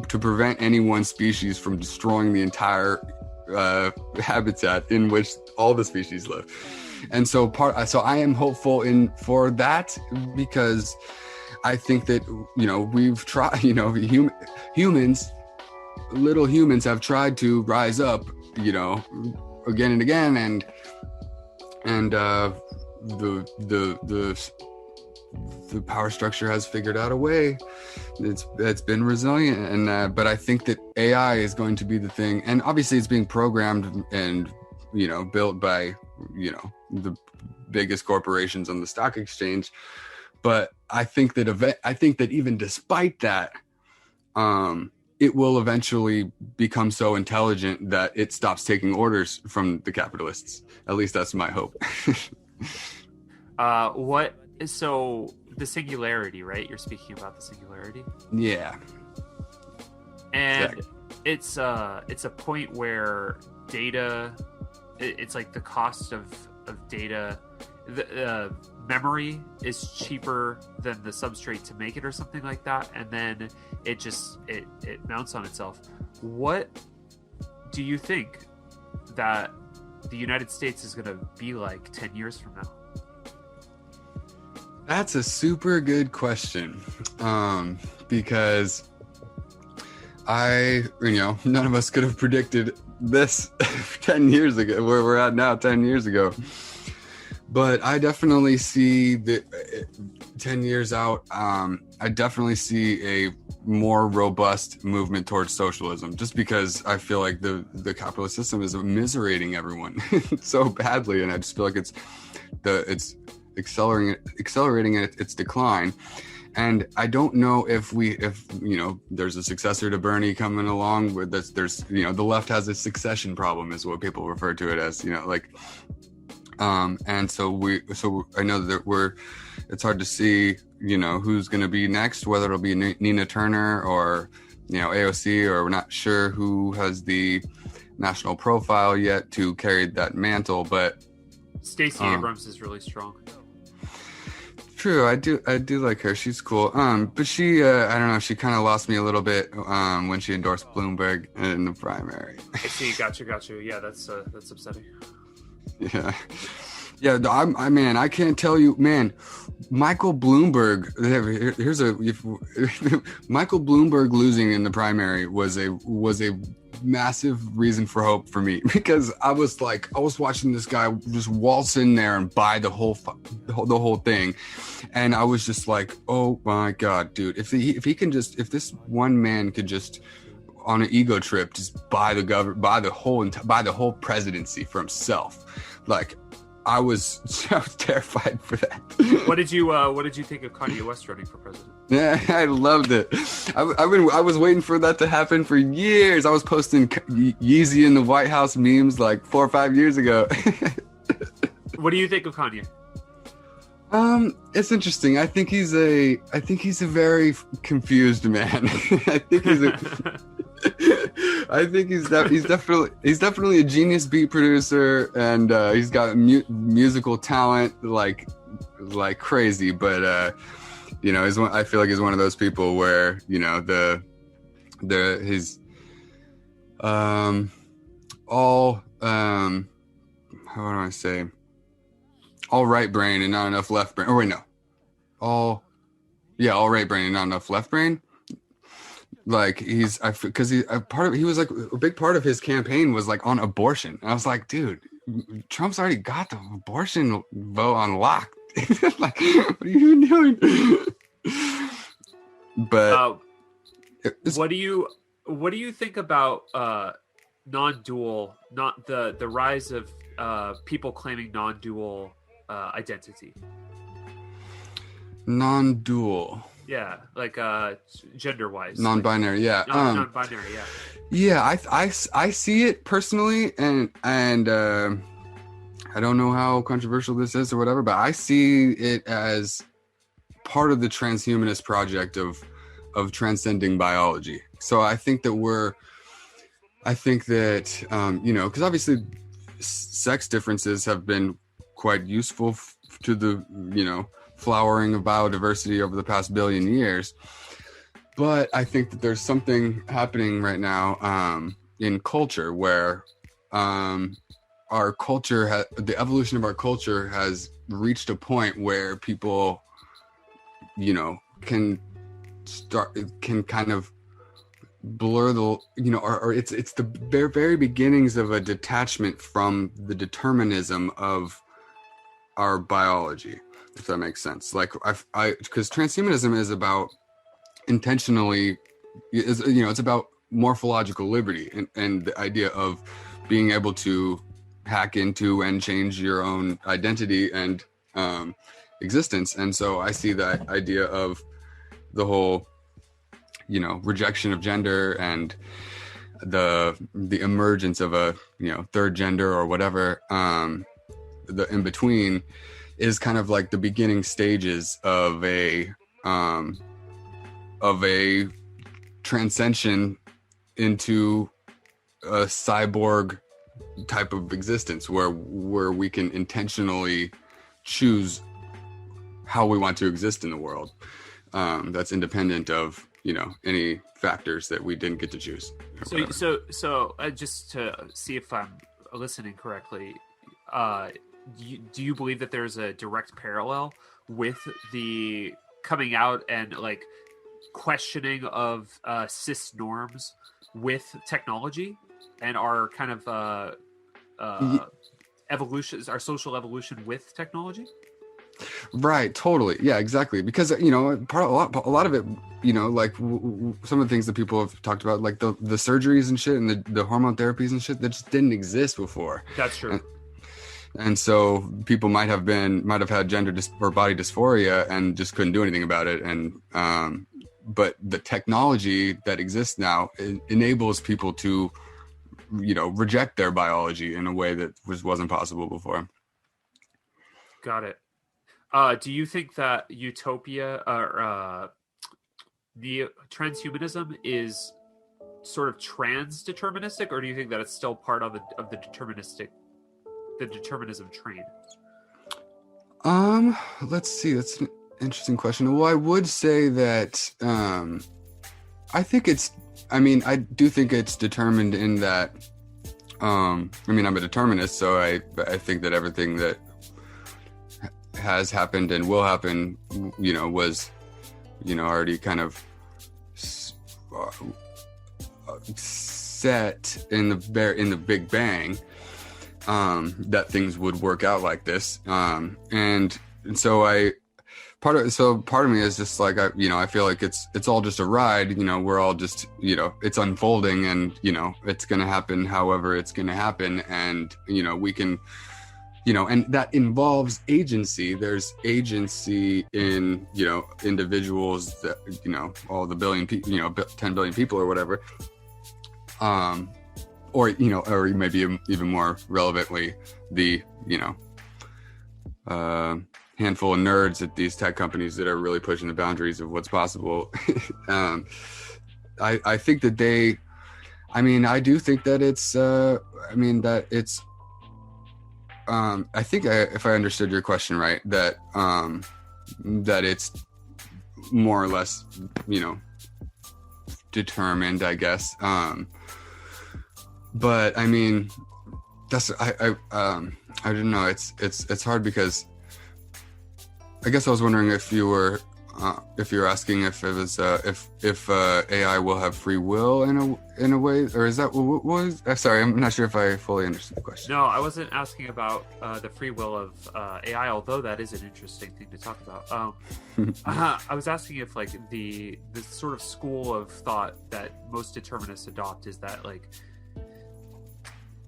to prevent any one species from destroying the entire habitat in which all the species live. And so I am hopeful for that, because I think that we've tried, little humans have tried to rise up, again and again, and the power structure has figured out a way that's been resilient, and but I think that AI is going to be the thing, and obviously it's being programmed and built by the biggest corporations on the stock exchange. But I think that even despite that, it will eventually become so intelligent that it stops taking orders from the capitalists. At least that's my hope. So the singularity, right? You're speaking about the singularity. Yeah. And it's a point where data, it's like the cost of data, the memory is cheaper than the substrate to make it, or something like that, and then it mounts on itself. what do you think that the United States is going to be like 10 years from now? That's a super good question, because none of us could have predicted this 10 years ago, where we're at now 10 years ago. But I definitely see that 10 years out, I definitely see a more robust movement towards socialism, just because I feel like the capitalist system is immiserating everyone so badly, and I just feel like it's accelerating its decline. And I don't know if there's a successor to Bernie coming along with this. There's the left has a succession problem, is what people refer to it as. And so I know that it's hard to see who's going to be next, whether it'll be Nina Turner or AOC, or we're not sure who has the national profile yet to carry that mantle. But Stacey Abrams is really strong. True, I do like her. She's cool. But she, I don't know. She kind of lost me a little bit when she endorsed Bloomberg in the primary. I see. Got you. Yeah, that's upsetting. Yeah. I can't tell you, man. Michael Bloomberg. Michael Bloomberg losing in the primary was a massive reason for hope for me, because I was watching this guy just waltz in there and buy the whole thing, and I was just like, oh my god, dude! If this one man could just on an ego trip just buy the whole presidency for himself, like. I was terrified for that. What did you think of Kanye West running for president? Yeah, I loved it. I was waiting for that to happen for years. I was posting Yeezy in the White House memes like 4 or 5 years ago. What do you think of Kanye? It's interesting. I think he's a very confused man. I think he's definitely a genius beat producer, and he's got musical talent like crazy. But I feel like he's one of those people where his all how do I say, all right brain and not enough left brain. Oh wait, no, all right brain and not enough left brain. Like he was like a big part of his campaign was like on abortion. And I was like, dude, Trump's already got the abortion vote on lock. Like, what are you doing? But what do you think about non-dual, not the rise of people claiming non-dual identity? Non-dual. Yeah, like gender-wise. Non-binary, yeah. Non-binary, yeah. Yeah, I see it personally, and I don't know how controversial this is or whatever, but I see it as part of the transhumanist project of transcending biology. So I think that because obviously sex differences have been quite useful to the, flowering of biodiversity over the past billion years. But I think that there's something happening right now in culture where our culture, the evolution of our culture has reached a point where people, can kind of blur the, or it's the very, very beginnings of a detachment from the determinism of our biology, if that makes sense. Like because transhumanism is about it's about morphological liberty and the idea of being able to hack into and change your own identity and existence. And so I see that idea of the whole, rejection of gender and the emergence of a, third gender or whatever, the in between is kind of like the beginning stages of a transcension into a cyborg type of existence where we can intentionally choose how we want to exist in the world. That's independent of any factors that we didn't get to choose. So just to see if I'm listening correctly, do you believe that there's a direct parallel with the coming out and like questioning of cis norms with technology and our kind of evolution, our social evolution with technology? Right, totally. Yeah, exactly. Because a lot of it, like some of the things that people have talked about, like the surgeries and shit, and the hormone therapies and shit, that just didn't exist before. That's true. And so people might have had gender or body dysphoria and just couldn't do anything about it. And but the technology that exists now enables people to reject their biology in a way that wasn't possible before. Got it. Do you think that utopia or the transhumanism is sort of trans-deterministic, or do you think that it's still part of the determinism train? Let's see. That's an interesting question. Well, I would say that I do think it's determined in that. I'm a determinist, so I think that everything that has happened and will happen, was, already kind of set in the Big Bang, that things would work out like this, and so part of me is just like I feel like it's all just a ride. We're all just it's unfolding, and it's gonna happen however it's gonna happen, and we can. And that involves agency. There's agency in, individuals that, all the 10 billion people or whatever. Or maybe even more relevantly, the, handful of nerds at these tech companies that are really pushing the boundaries of what's possible. I think that I do think that it's, I think if I understood your question right, that it's more or less, determined, I guess. But that's I don't know. It's hard because I guess I was wondering if you were asking if it was if AI will have free will in a way, or is that what was? Sorry, I'm not sure if I fully understood the question. No, I wasn't asking about the free will of AI, although that is an interesting thing to talk about. I was asking if like the sort of school of thought that most determinists adopt is that like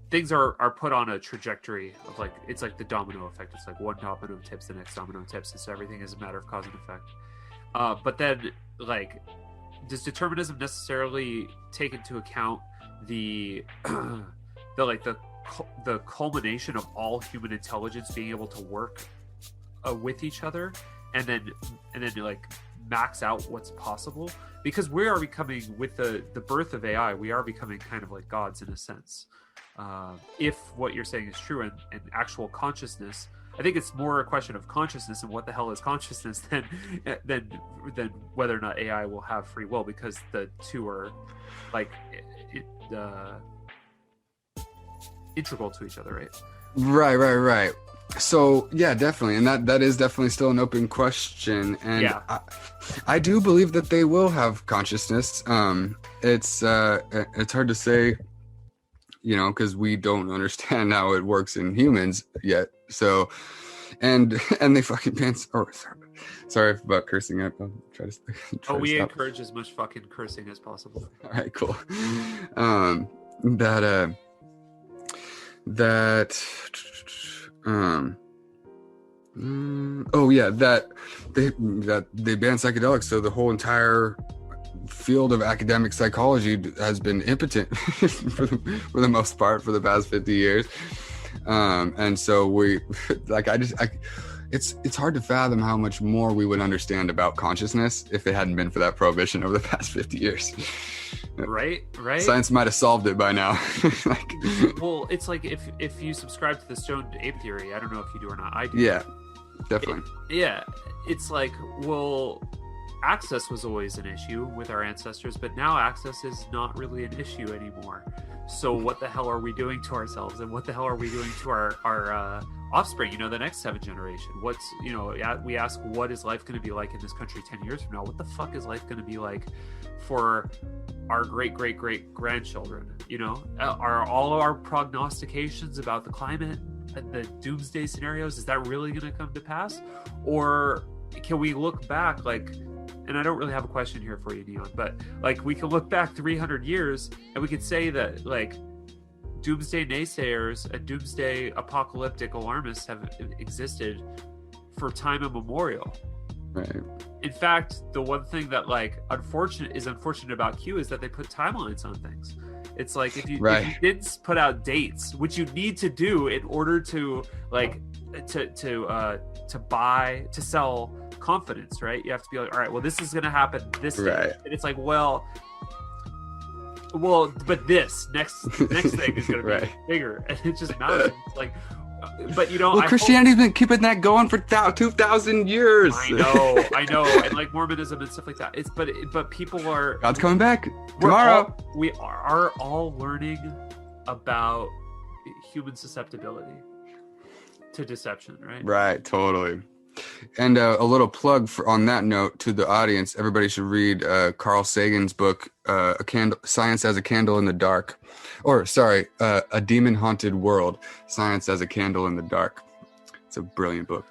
things are put on a trajectory of like, it's like the domino effect. It's like one domino tips, the next domino tips, and so everything is a matter of cause and effect. But then, like, does determinism necessarily take into account the culmination of all human intelligence being able to work with each other, and then like max out what's possible? Because we are becoming, with the birth of AI, we are becoming kind of like gods in a sense. If what you're saying is true, and actual consciousness. I think it's more a question of consciousness and what the hell is consciousness than whether or not AI will have free will, because the two are like integral to each other, right? Right. So yeah, definitely, and that is definitely still an open question, and yeah. I do believe that they will have consciousness. It's hard to say, because we don't understand how it works in humans yet. So, and they fucking pants. Oh, sorry about cursing. I'll try to. We encourage as much fucking cursing as possible. All right, cool. That they banned psychedelics, so the whole entire field of academic psychology has been impotent for the most part for the past 50 years. And so it's hard to fathom how much more we would understand about consciousness if it hadn't been for that prohibition over the past 50 years. Right. Science might have solved it by now. Well, it's like if you subscribe to the stoned ape theory, I don't know if you do or not. I do. Yeah, definitely. It's like, well, access was always an issue with our ancestors, but now access is not really an issue anymore. So what the hell are we doing to ourselves, and what the hell are we doing to our offspring, you know, the next 7th generation? What's, you know, we ask, what is life going to be like in this country 10 years from now? What the fuck is life going to be like for our great grandchildren? You know, are all of our prognostications about the climate and the doomsday scenarios, is that really going to come to pass? Or can we look back, like, and I don't really have a question here for you, Neonn, but like, we can look back 300 years and we could say that, like, doomsday naysayers and doomsday apocalyptic alarmists have existed for time immemorial. Right. In fact, the one thing that, like, unfortunate about Q is that they put timelines on things. It's like, if you didn't put out dates, which you need to do in order to, like, to sell confidence, right? You have to be like, all right, well, this is going to happen this day. And it's like, well, but this next thing is going to be bigger, and it just matters. It's like, but you know, well, Christianity's been keeping that going for 2,000 years. I know, and like Mormonism and stuff like that. It's but people are, God's coming back tomorrow. We are all learning about human susceptibility to deception, right? Right, totally. And a little plug on that note to the audience: everybody should read Carl Sagan's book, "Science as a Candle in the Dark," "A Demon-Haunted World: Science as a Candle in the Dark." It's a brilliant book.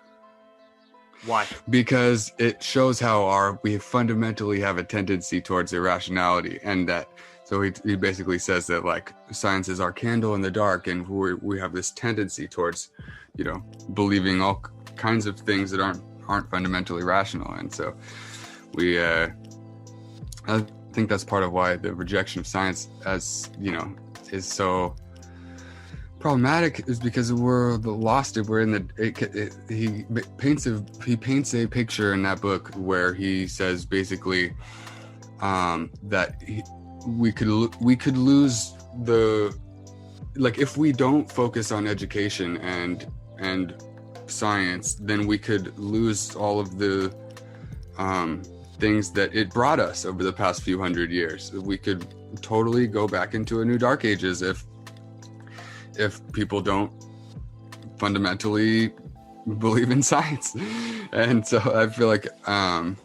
Why? Because it shows how we fundamentally have a tendency towards irrationality, and that. So he basically says that, like, science is our candle in the dark, and we have this tendency towards, you know, believing all kinds of things that aren't fundamentally rational. And so I think that's part of why the rejection of science, as you know, is so problematic, is because we're lost. We're in the he paints a picture in that book where he says basically that we could lose the, like, if we don't focus on education and science, then we could lose all of the things that it brought us over the past few hundred years. We could totally go back into a new dark ages if people don't fundamentally believe in science. And so I feel like when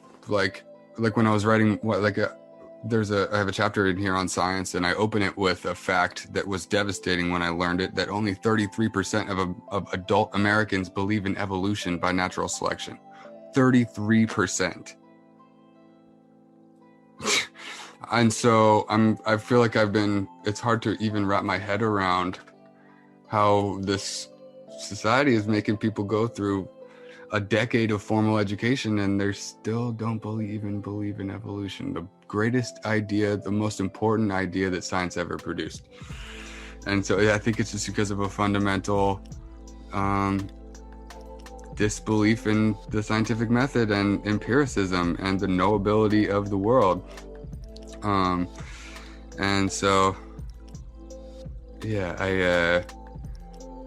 I was writing I have a chapter in here on science, and I open it with a fact that was devastating when I learned it, that only 33% of adult Americans believe in evolution by natural selection. 33%. And so I feel like it's hard to even wrap my head around how this society is making people go through a decade of formal education and they still don't believe in evolution, the greatest idea, the most important idea that science ever produced. And so I think it's just because of a fundamental disbelief in the scientific method and empiricism and the knowability of the world. And so, yeah,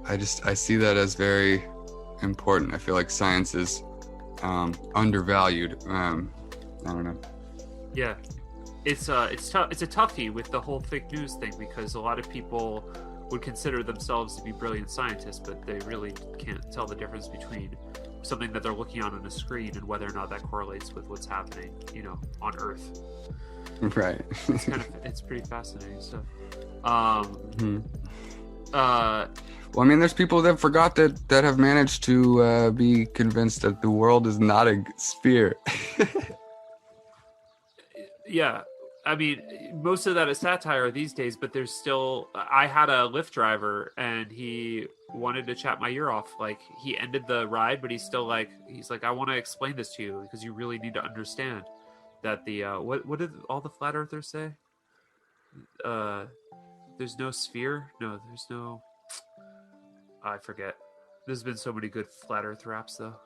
I see that as very important. I feel like science is undervalued. I don't know. Yeah, it's tough. It's a toughie with the whole fake news thing, because a lot of people would consider themselves to be brilliant scientists, but they really can't tell the difference between something that they're looking on a screen and whether or not that correlates with what's happening, you know, on Earth. Right. It's pretty fascinating stuff. Well, I mean, there's people that forgot that have managed to be convinced that the world is not a sphere. Yeah, I mean, most of that is satire these days, but there's still. I had a Lyft driver, and he wanted to chat my ear off. Like, he ended the ride, but he's like, I want to explain this to you because you really need to understand that the what did all the flat earthers say? There's no sphere. No, there's no. I forget. There's been so many good flat earth raps though.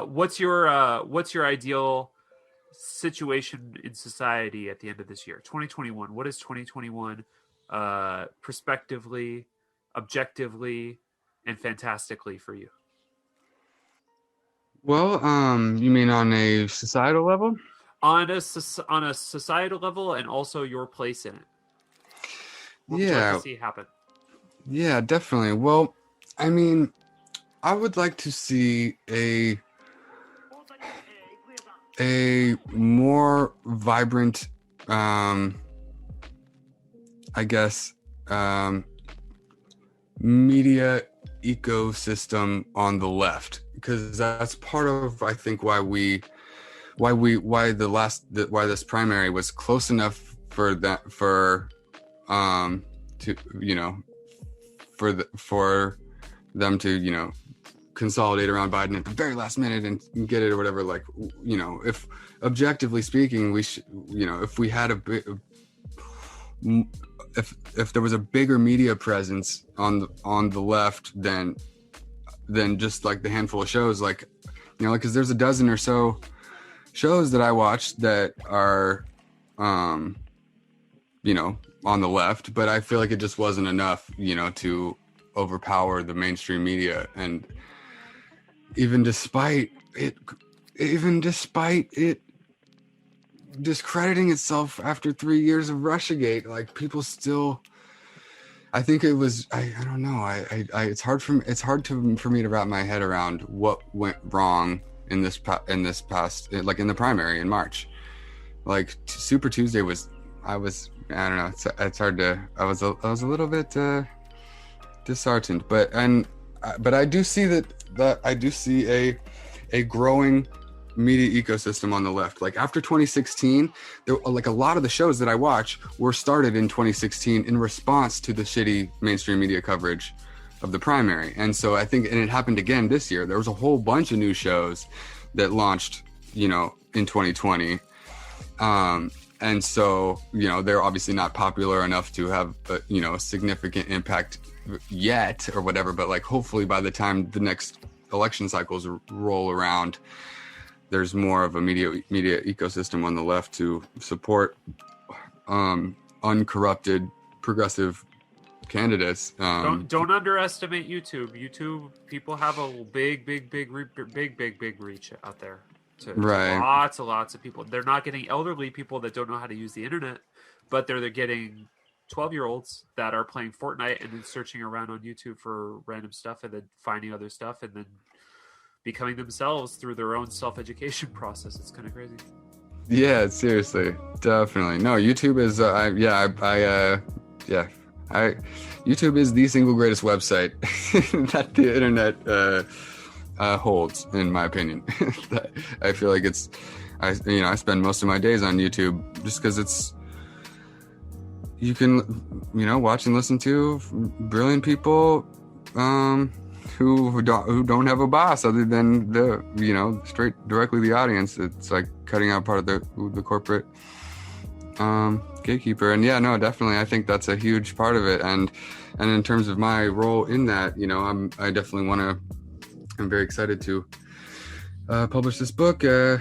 What's your ideal situation in society at the end of this year? 2021. What is 2021 prospectively, objectively, and fantastically for you? Well, you mean on a societal level? On a societal level, and also your place in it. What would you like to Yeah, see happen? yeah, definitely. Well, I mean, I would like to see a more vibrant, I guess, media ecosystem on the left, because that's part of, I think, why this primary was close enough for to for them to consolidate around Biden at the very last minute and get it or whatever. Like, if objectively speaking, we should, if we had if there was a bigger media presence on the left than just like the handful of shows, like, because there's a dozen or so shows that I watched that are on the left, but I feel like it just wasn't enough to overpower the mainstream media. And even despite it discrediting itself after 3 years of Russiagate, like, people still, I think it was, I don't know, it's hard for me to wrap my head around what went wrong in this past, like in the primary in March. Like, Super Tuesday was, I don't know, it's hard to, I was a little bit disheartened, but I do see that I do see a growing media ecosystem on the left. Like, after 2016, there, like, a lot of the shows that I watch were started in 2016 in response to the shitty mainstream media coverage of the primary. And so I think, and it happened again this year, there was a whole bunch of new shows that launched in 2020, and so they're obviously not popular enough to have a significant impact yet or whatever, but like, hopefully by the time the next election cycles roll around, there's more of a media ecosystem on the left to support uncorrupted progressive candidates. Don't underestimate YouTube. YouTube people have a big reach out there to Right. lots of people. They're not getting elderly people that don't know how to use the internet, but they're getting 12-year-olds that are playing Fortnite and then searching around on YouTube for random stuff and then finding other stuff and then becoming themselves through their own self-education process. It's kind of crazy. Yeah, seriously, definitely. No, YouTube is YouTube is the single greatest website that the internet holds, in my opinion. I feel like I spend most of my days on YouTube just because you can watch and listen to brilliant people who don't have a boss other than the directly the audience. It's like cutting out part of the corporate gatekeeper. And yeah, no, definitely, I think that's a huge part of it. And in terms of my role in that, I'm very excited to publish this book. And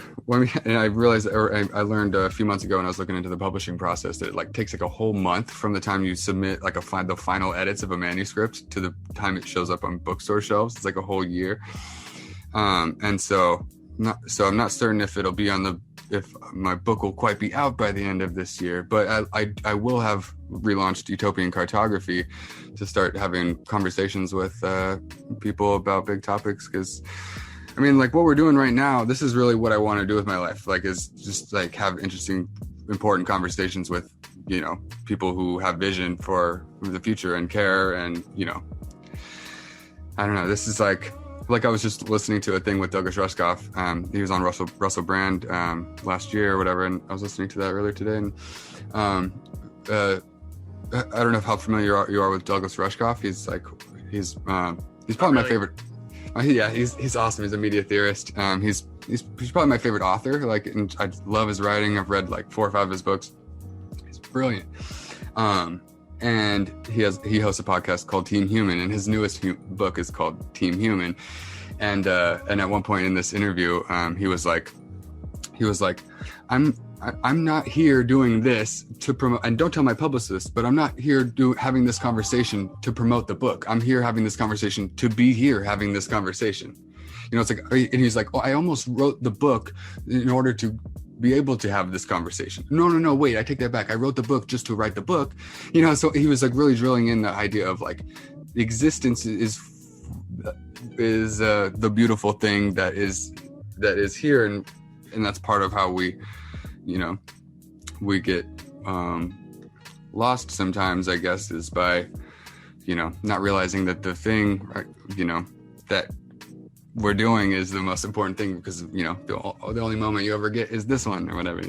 I realized, or I learned a few months ago when I was looking into the publishing process, that it takes a whole month from the time you submit the final edits of a manuscript to the time it shows up on bookstore shelves. It's like a whole year. And so I'm not certain if it'll be if my book will quite be out by the end of this year, but I will have relaunched Utopian Cartography to start having conversations with people about big topics, because what we're doing right now, this is really what I want to do with my life, is just have interesting, important conversations with people who have vision for the future and care. And I don't know, this is like I was just listening to a thing with Douglas Rushkoff. He was on Russell Brand last year or whatever, and I was listening to that earlier today. And I don't know how familiar you are with Douglas Rushkoff. He's probably my favorite. Yeah, he's awesome. He's a media theorist. He's probably my favorite author. And I love his writing. I've read 4 or 5 of his books. He's brilliant. And he hosts a podcast called Team Human, and his newest book is called Team Human. And at one point in this interview, he was like, I'm not here doing this to promote, and don't tell my publicist, but I'm not here having this conversation to promote the book. I'm here having this conversation to be here having this conversation. it's like, and he's like, oh, I almost wrote the book in order to be able to have this conversation. No, wait, I take that back. I wrote the book just to write the book, so he was like really drilling in the idea of like existence is the beautiful thing that is here, and that's part of how we get lost sometimes, I guess, is by not realizing that the thing that we're doing is the most important thing, because the only moment you ever get is this one or whatever.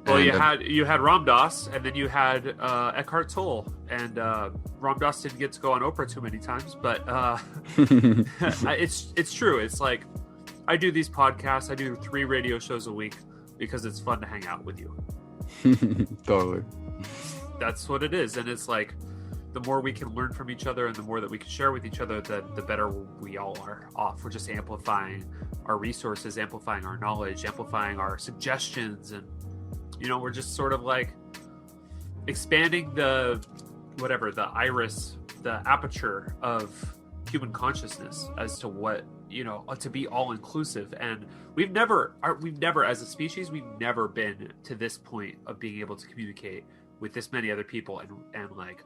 Well, you had Ram Dass, and then you had Eckhart Tolle, and Ram Dass didn't get to go on Oprah too many times, but it's true. It's like, I do these podcasts, I do 3 radio shows a week because it's fun to hang out with you. Totally. That's what it is, and it's like, the more we can learn from each other and the more that we can share with each other, the better we all are off. We're just amplifying our resources, amplifying our knowledge, amplifying our suggestions, and we're just sort of like expanding the iris, the aperture of human consciousness as to what, to be all inclusive. And we've never as a species, we've never been to this point of being able to communicate with this many other people and like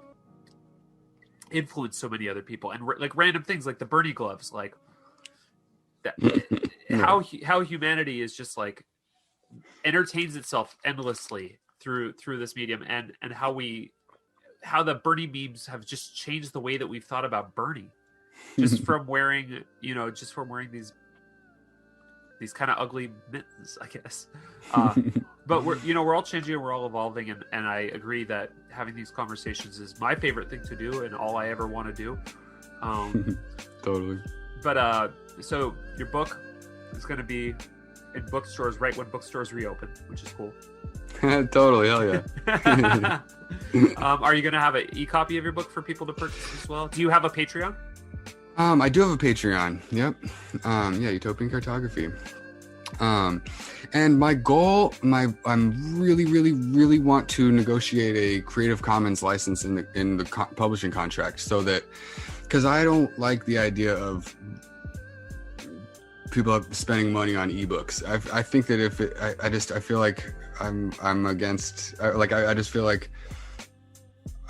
influence so many other people, and like random things like the Bernie gloves, like that. how humanity is just like entertains itself endlessly through this medium, and how the Bernie memes have just changed the way that we've thought about Bernie, just from wearing these kind of ugly mittens, I guess. But we're all changing and we're all evolving, and I agree that having these conversations is my favorite thing to do and all I ever want to do. Totally. But so your book is going to be in bookstores right when bookstores reopen, which is cool. Totally, hell yeah. Are you going to have an e-copy of your book for people to purchase as well? Do you have a Patreon? I do have a Patreon. Yep. Utopian Cartography. And my goal, I'm really, really, really want to negotiate a Creative Commons license in the publishing contract, so that, because I don't like the idea of people spending money on ebooks. I think that if it, I feel like I'm against. I just feel like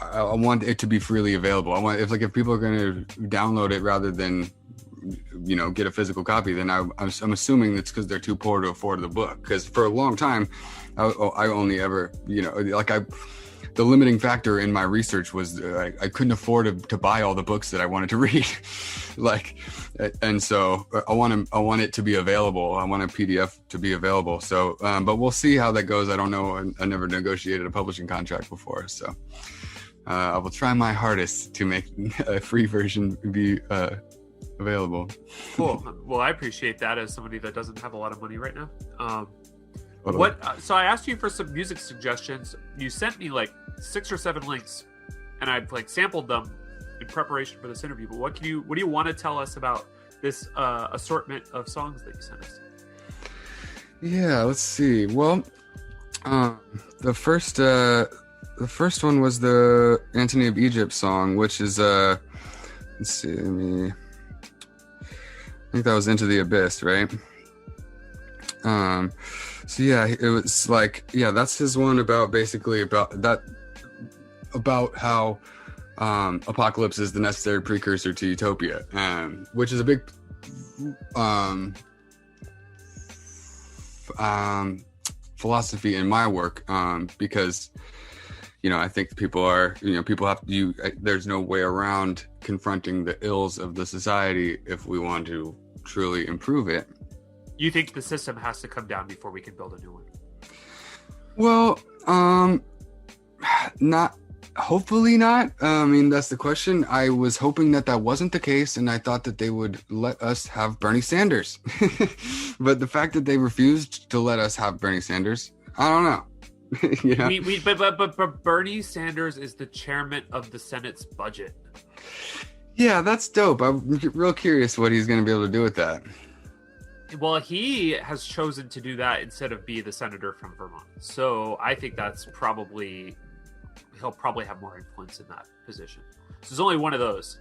I want it to be freely available. I want, if people are going to download it rather than get a physical copy, then I'm assuming it's because they're too poor to afford the book. Because for a long time, I only ever the limiting factor in my research was I couldn't afford to buy all the books that I wanted to read. And so I want it to be available. I want a PDF to be available. So, but we'll see how that goes. I don't know. I never negotiated a publishing contract before, so I will try my hardest to make a free version be available. Cool. Well, I appreciate that as somebody that doesn't have a lot of money right now. Totally. So I asked you for some music suggestions. You sent me like 6 or 7 links, and I've sampled them in preparation for this interview. But what do you want to tell us about this assortment of songs that you sent us? Yeah, let's see. Well, the first one was the Antony of Egypt song, which is let's see. I think that was Into the Abyss, right? So yeah, it was that's his one about how apocalypse is the necessary precursor to utopia, which is a big philosophy in my work, because I think people have to. There's no way around confronting the ills of the society if we want to truly improve it. You think the system has to come down before we can build a new one? Well, not. Hopefully not. I mean, that's the question. I was hoping that wasn't the case, and I thought that they would let us have Bernie Sanders. But the fact that they refused to let us have Bernie Sanders, I don't know. But Bernie Sanders is the chairman of the Senate's budget. Yeah, that's dope. I'm real curious what he's going to be able to do with that. Well, he has chosen to do that instead of be the senator from Vermont. So I think he'll probably have more influence in that position. So there's only one of those.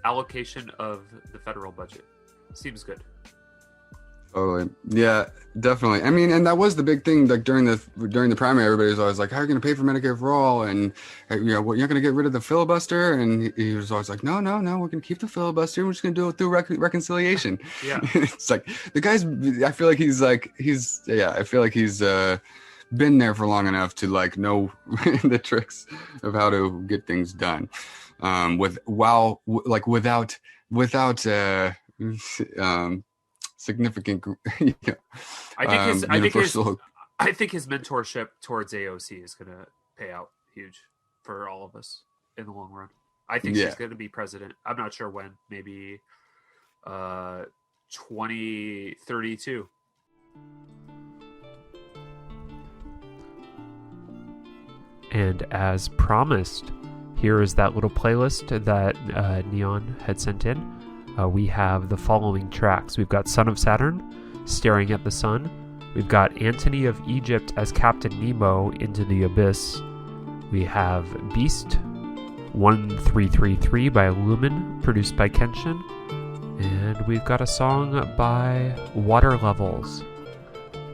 allocation of the federal budget. Seems good. Totally. Yeah, definitely. I mean, and that was the big thing. Like during the primary, everybody was always like, "How are you going to pay for Medicare for all?" And you know, what, you're not going to get rid of the filibuster. And he was always like, "No, we're going to keep the filibuster. We're just going to do it through reconciliation." Yeah. It's like the guy's. I feel like he's been there for long enough to like know the tricks of how to get things done, without significant, I think his mentorship towards AOC is going to pay out huge for all of us in the long run. I think she's going to be president. I'm not sure when. Maybe 2032. And as promised, here is that little playlist that Neonn had sent in. We have the following tracks. We've got Son of Saturn, Staring at the Sun. We've got Antony of Egypt as Captain Nemo, Into the Abyss. We have Beast, 1333 by Lumen, produced by Kenshin. And we've got a song by Water Levels.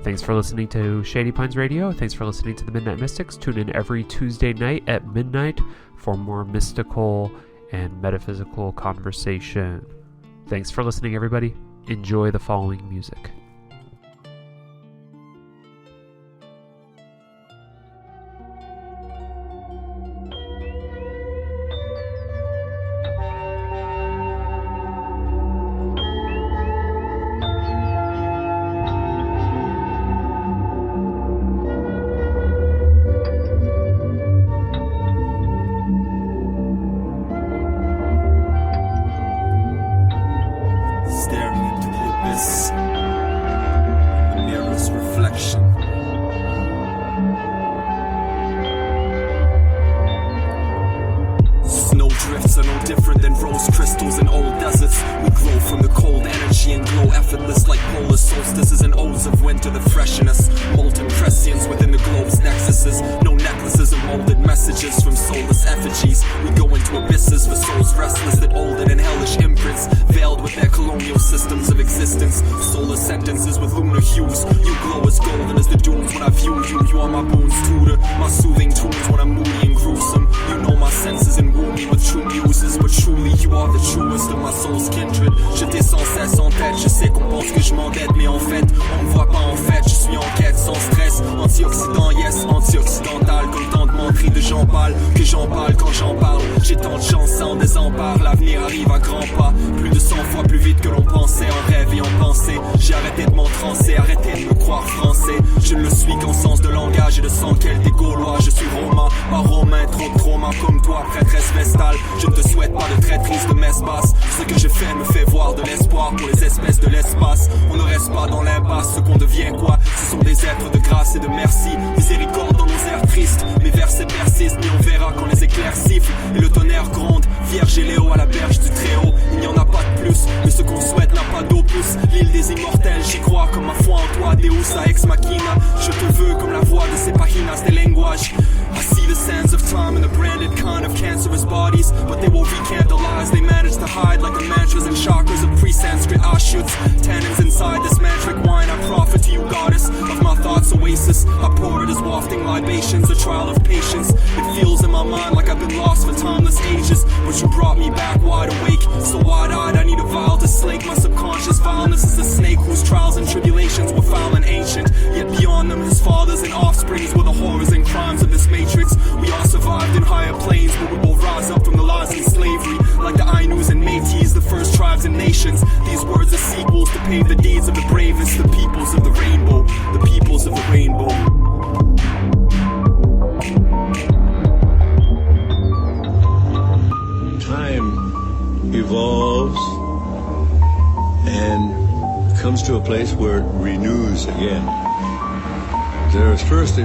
Thanks for listening to Shady Pines Radio. Thanks for listening to the Midnight Mystics. Tune in every Tuesday night at midnight for more mystical and metaphysical conversation. Thanks for listening, everybody. Enjoy the following music.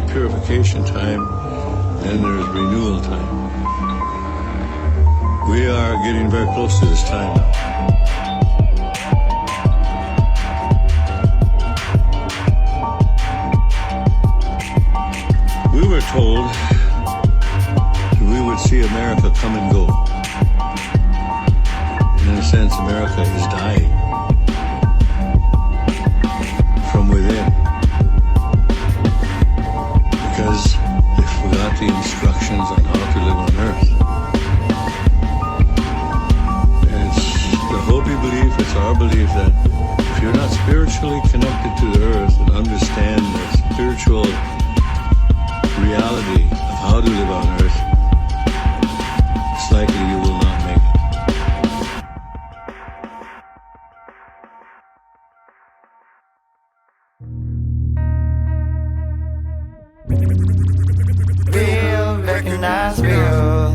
Purification time, and there's renewal time. We are getting very close to this time now. We were told we would see America come and go. sense, America is dying from within. Because they forgot the instructions on how to live on Earth. It's the Hopi belief, it's our belief that if you're not spiritually connected to the Earth and understand the spiritual reality of how to live on Earth, it's likely you will not make it. Real, recognize real.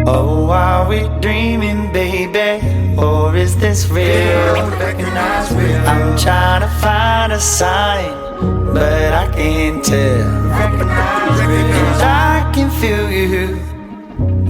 Oh, are we dreaming, baby? Or is this real? Recognize real. I'm trying to find a sign, but I can't tell. Recognize real. And I can feel you.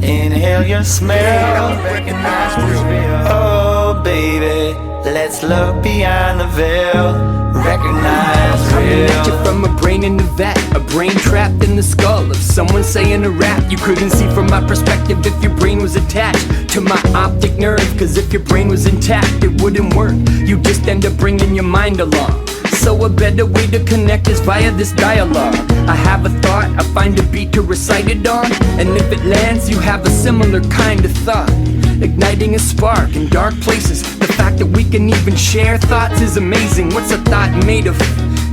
Inhale your smell. Recognize real. Oh, baby, let's look beyond the veil. Recognize Coming real. at you from a brain in the vat, a brain trapped in the skull of someone saying a rap you couldn't see from my perspective if your brain was attached to my optic nerve. Cause if your brain was intact, it wouldn't work. You just end up bringing your mind along. So a better way to connect is via this dialogue. I have a thought, I find a beat to recite it on, and if it lands, you have a similar kind of thought, igniting a spark in dark places. The fact that we can even share thoughts is amazing. What's a thought made of?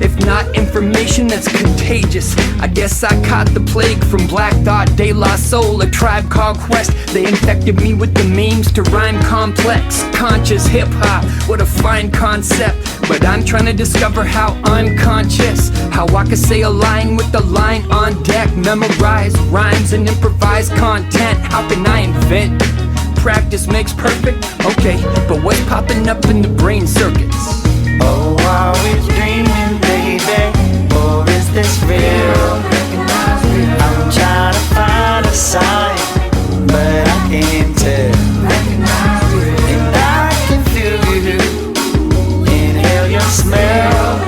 If not information that's contagious. I guess I caught the plague from Black Thought, De La Soul, A Tribe Called Quest. They infected me with the memes to rhyme complex. Conscious hip-hop, what a fine concept. But I'm trying to discover how I'm conscious, how I can say a line with the line on deck. Memorize rhymes and improvise content. How can I invent? Practice makes perfect? Okay, but what's popping up in the brain circuits? Oh, are we dreaming, baby? Or is this real? I'm trying to find a sign, but I can't tell. And I can feel you. Inhale your smell.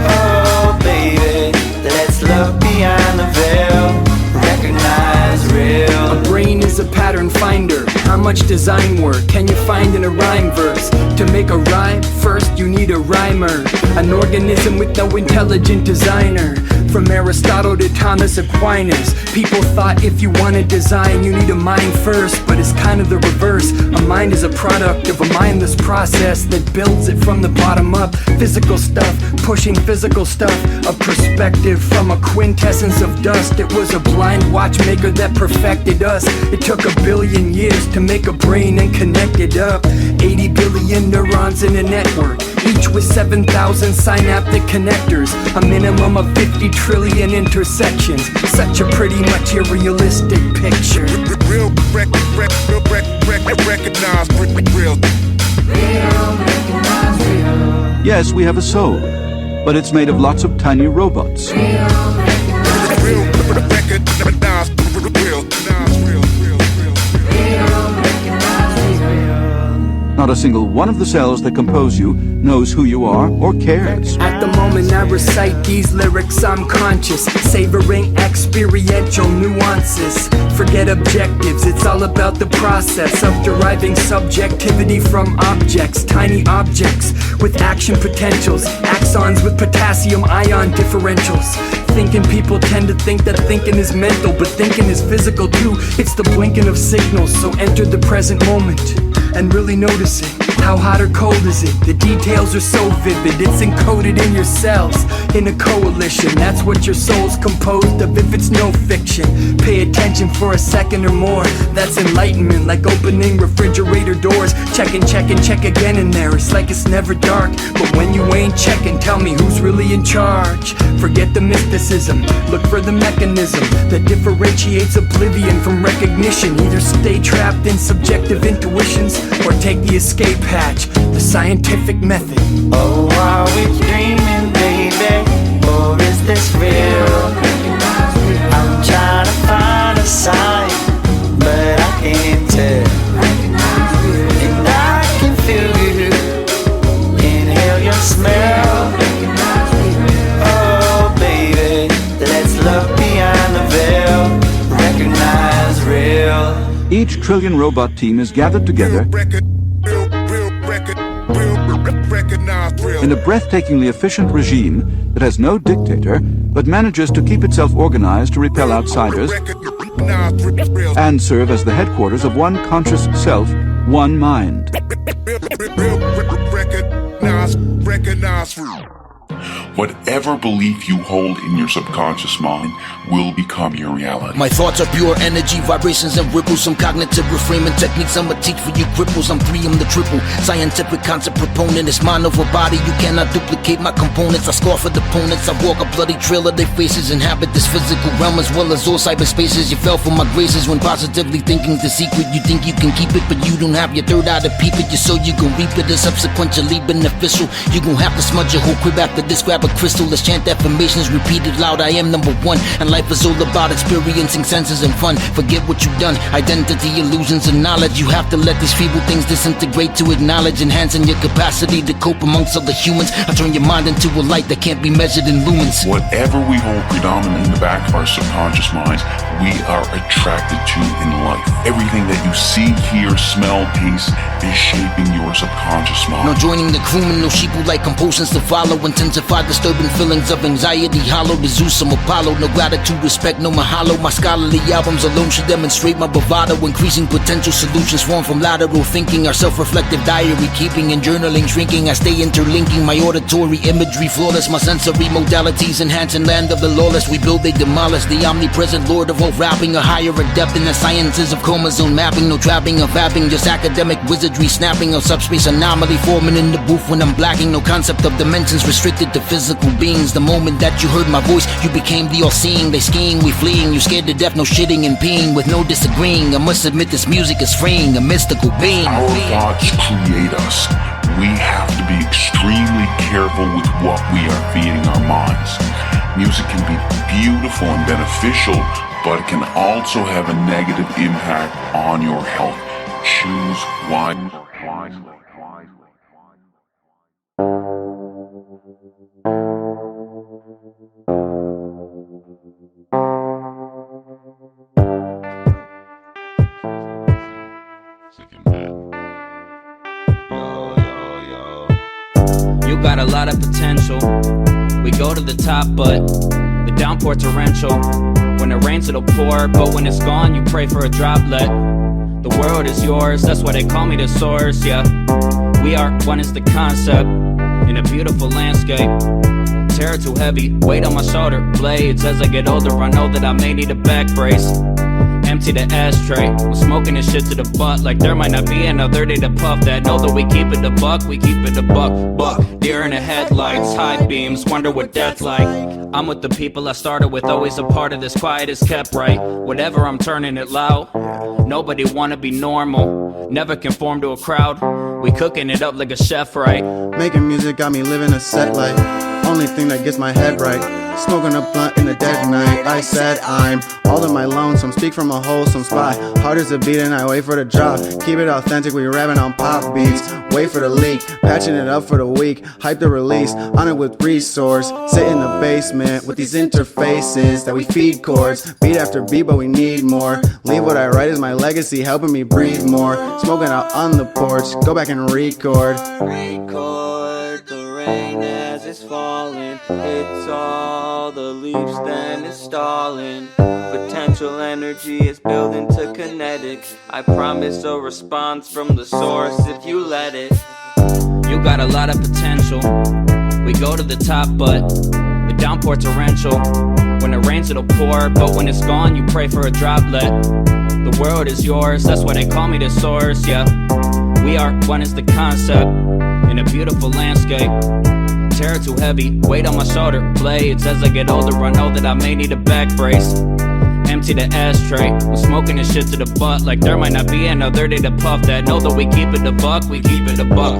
Oh, baby, let's look beyond the veil. Recognize real. A brain is a pattern finder. How much design work can you find in a rhyme verse? To make a rhyme, first you need a rhymer. An organism with no intelligent designer. From Aristotle to Thomas Aquinas, people thought if you want to design, you need a mind first, but it's kind of the reverse. A mind is a product of a mindless process that builds it from the bottom up. Physical stuff, pushing physical stuff. A perspective from a quintessence of dust. It was a blind watchmaker that perfected us. It took 1 billion years to make a brain and connect it up. 80 billion neurons in a network, each with 7,000 synaptic connectors. A minimum of 50 trillion intersections. Such a pretty materialistic picture. Real, recognize real. Yes, we have a soul, but it's made of lots of tiny robots. Real, recognize real. Not a single one of the cells that compose you knows who you are or cares. At the moment I recite these lyrics, I'm conscious, savoring experiential nuances. Forget objectives, it's all about the process of deriving subjectivity from objects. Tiny objects with action potentials, axons with potassium ion differentials. Thinking people tend to think that thinking is mental, but thinking is physical too. It's the blinking of signals, so enter the present moment and really notice it. How hot or cold is it? The details are so vivid, it's encoded in your cells. In a coalition, that's what your soul's composed of if it's no fiction. Pay attention for a second or more, that's enlightenment. Like opening refrigerator doors, check and check again in there. It's like it's never dark, but when you ain't checking, tell me who's really in charge. Forget the mysticism, look for the mechanism that differentiates oblivion from recognition. Either stay trapped in subjective intuitions or take the escape hatch, the scientific method. Oh, are we dreaming, baby? Or is this real? I'm trying to find a sign, but I can't tell. And I can feel you. Inhale your smell. Oh, baby, let's look beyond the veil. multi-trillion robot team is gathered together in a breathtakingly efficient regime that has no dictator but manages to keep itself organized to repel outsiders and serve as the headquarters of one conscious self, one mind. Whatever belief you hold in your subconscious mind will become your reality. My thoughts are pure energy, vibrations and ripples. Some cognitive reframing techniques I'ma teach for you cripples. I'm 3, I'm the triple. Scientific concept proponent. It's mind over body, you cannot duplicate my components. I scoff at opponents, I walk a bloody trail of their faces. Inhabit this physical realm as well as all cyberspaces. You fell for my graces when positively thinking's the secret. You think you can keep it, but you don't have your third eye to peep it. You so you gon' reap it as subsequently beneficial. You gon' have to smudge your whole crib after this. Grab a crystal, let's chant affirmations, repeat it loud. I am number one, and life is all about experiencing senses and fun. Forget what you've done, identity, illusions, and knowledge. You have to let these feeble things disintegrate to acknowledge, enhancing your capacity to cope amongst other humans. I turn your mind into a light that can't be measured in lumens. Whatever we hold predominant in the back of our subconscious minds, we are attracted to in life. Everything that you see, hear, smell, taste is shaping your subconscious mind. No joining the crewman, no sheeple-like compulsions to follow. Intensify disturbing feelings of anxiety. Hollow the Zeus, I'm Apollo. No gratitude, respect, no mahalo. My scholarly albums alone should demonstrate my bravado. Increasing potential solutions form from lateral thinking. Our self-reflective diary keeping and journaling shrinking. I stay interlinking my auditory imagery flawless. My sensory modalities enhancing land of the lawless. We build, they demolish. The omnipresent lord of all rapping. A higher adept in the sciences of chromosome mapping. No trapping or vapping, just academic wizardry snapping. Of subspace anomaly forming in the booth when I'm blacking. No concept of dimensions restricted to physical beings. The moment that you heard my voice, you became the all-seeing. They skiing, we fleeing. You scared to death, no shitting and peeing with no disagreeing. I must admit this music is freeing, a mystical being. Our thoughts create us. We have to be extremely careful with what we are feeding our minds. Music can be beautiful and beneficial, but it can also have a negative impact on your health. Choose wisely. You got a lot of potential. We go to the top, but the downpour torrential. When it rains, it'll pour, but when it's gone, you pray for a droplet. The world is yours, that's why they call me the source, yeah. We are one is the concept in a beautiful landscape. Terror too heavy, weight on my shoulder blades. As I get older, I know that I may need a back brace. Empty the ashtray, I'm smoking this shit to the butt. Like there might not be another day to puff that. Know that we keep it a buck, we keep it a buck. Deer in the headlights, high beams, wonder what that's like. I'm with the people I started with, always a part of this quiet is kept right. Whatever, I'm turning it loud. Nobody wanna be normal, never conform to a crowd. We cooking it up like a chef, right? Making music got me living a set life. Only thing that gets my head right. Smoking a blunt in the dead of night. I said I'm all in my lonesome. Speak from a wholesome spot. Hard as a beat and I wait for the drop. Keep it authentic, we rapping on pop beats. Wait for the leak, patching it up for the week. Hype the release, on it with resource. Sit in the basement with these interfaces that we feed chords. Beat after beat, but we need more. Leave what I write as my legacy, helping me breathe more. Smoking out on the porch, go back and record. Record the rain as it's falling. It's all the leaves, then it's stalling. Potential energy is building to kinetic. I promise a response from the source if you let it. You got a lot of potential. We go to the top, but the downpour torrential. When it rains, it'll pour, but when it's gone, you pray for a droplet. The world is yours, that's why they call me the source, yeah. We are one is the concept in a beautiful landscape. Terror too heavy, weight on my shoulder blades. As I get older, I know that I may need a back brace. Empty the ashtray, I'm smoking this shit to the butt. Like there might not be another day to puff that. Know that we keep it a buck, we keep it a buck.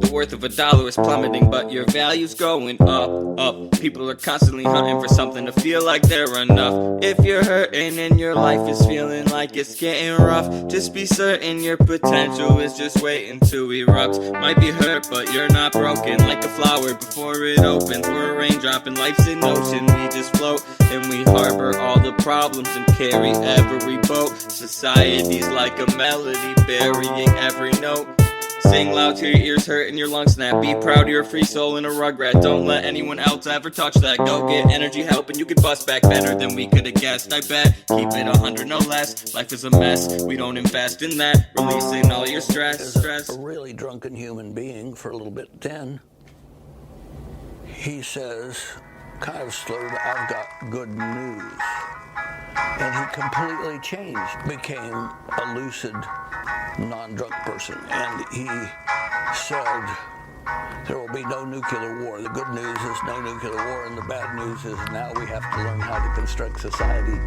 The worth of $1 is plummeting, but your value's going up. People are constantly hunting for something to feel like they're enough. If you're hurting and your life is feeling like it's getting rough, just be certain your potential is just waiting to erupt. Might be hurt, but you're not broken. Like a flower before it opens. We're a raindrop and life's in ocean. We just float and we harbor all the problems problems and carry every boat. Society's like a melody, burying every note. Sing loud till your ears hurt and your lungs snap. Be proud you're a free soul in a rugrat. Don't let anyone else ever touch that. Go get energy help and you can bust back better than we could have guessed. I bet, keep it 100 no less. Life is a mess, we don't invest in that. Releasing all your stress. A really drunken human being for a little bit then. He says, kind of slurred, I've got good news. And he completely changed, became a lucid, non-drunk person. And he said, there will be no nuclear war. The good news is no nuclear war, and the bad news is now we have to learn how to construct society.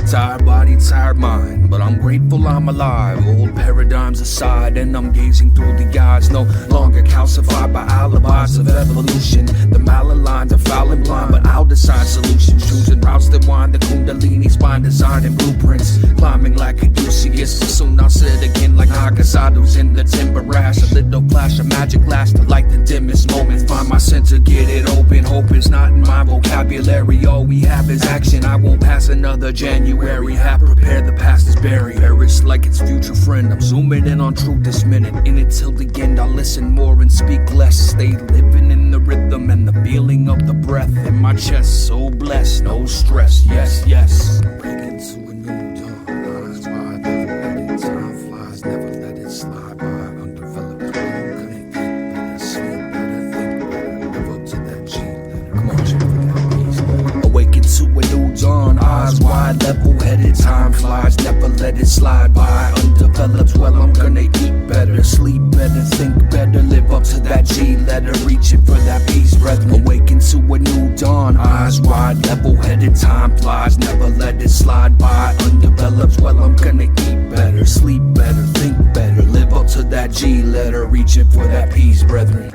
Tired body, tired mind, but I'm grateful I'm alive. Old paradigms aside, and I'm gazing through the eyes, no longer calcified by alibis of evolution. The malaligned are foul and blind, but I'll decide solutions. Choosing routes that wind the kundalini spine, designing blueprints. Climbing like Caduceus, soon I'll sit again like Nagasado's in the timber rash. A little flash of magic lasts to light the dimmest moments. Find my center, get it open. Hope is not in my vocabulary. All we have is action. I won't pass another January. Have prepared, the past is buried. Perish like its future friend. I'm zooming in on truth this minute. In it till the end, I'll listen more and speak less. Stay living in the rhythm and the feeling of the breath in my chest. So blessed, no stress. Yes, yes. Break into a new dawn. Eyes wide, never let it. Time flies, never let it slide by. Undeveloped, gonna eat better, sleep better, think better, live up to that G letter. Come on, check it out. Awaken to a new dawn. Eyes wide, level-headed, time flies, never let it slide by. Undeveloped, well, I'm gonna eat better, sleep better, think better, live up to that G letter, reaching for that peace, brethren. Awaken to a new dawn, eyes wide, level-headed, time flies, never let it slide by. Undeveloped, well, I'm gonna eat better, sleep better, think better, live up to that G letter, reaching for that peace, brethren.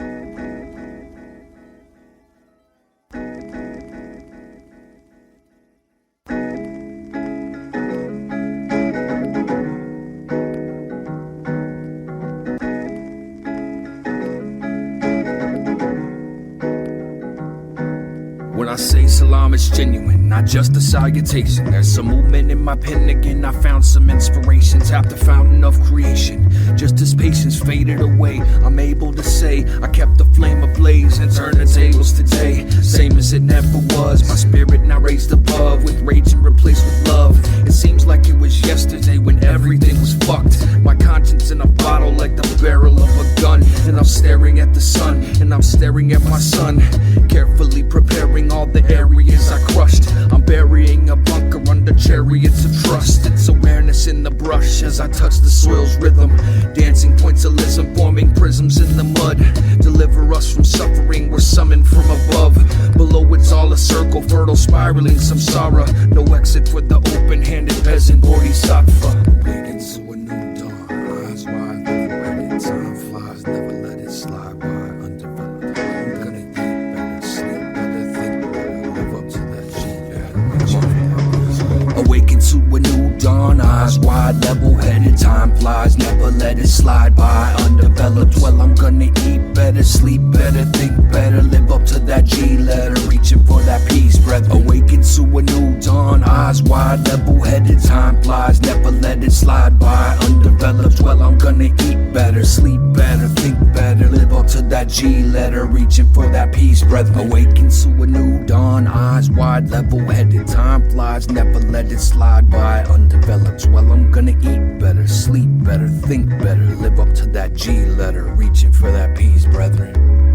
When I say salam, it's genuine, not just a salutation. There's some movement in my pen again. I found some inspiration, tapped the fountain of creation. Just as patience faded away, I'm able to say I kept the flame ablaze and turned the tables today. Same as it never was, my spirit now raised above, with rage and replaced with love. It seems like it was yesterday when everything was fucked. My conscience in a bottle like the barrel of a gun. And I'm staring at the sun, and I'm staring at my son, carefully preparing all the areas I crushed. I'm burying a bunker under chariots of trust. It's awareness in the brush as I touch the soil's rhythm. Dancing pointillism, forming prisms in the mud. Deliver us from suffering, we're summoned from above. Below it's all a circle, fertile spiraling samsara. No exit for the open-handed peasant bodhisattva. Awaken to a new dawn, eyes wide, never-ending time flies, never let it slide by. Undeveloped, I'm gonna eat better, sleep better, think better, live up to that G. Awaken to a new dawn, eyes wide, level-headed, time flies, never let it slide by. Undeveloped, well, I'm gonna eat better, sleep better, think better, live up to that G letter, reaching for that peace, breath. Awaken to a new dawn, eyes wide, level-headed, time flies, never let it slide by. Undeveloped, well, I'm gonna eat better, sleep better, think better, live up to that G letter, reaching for that peace, breath. Awaken to a new dawn, eyes wide, level-headed, time flies, never let it slide by. Undeveloped, well, I'm gonna eat better, sleep better, think better, live up to that G letter, reaching for that peace, brethren.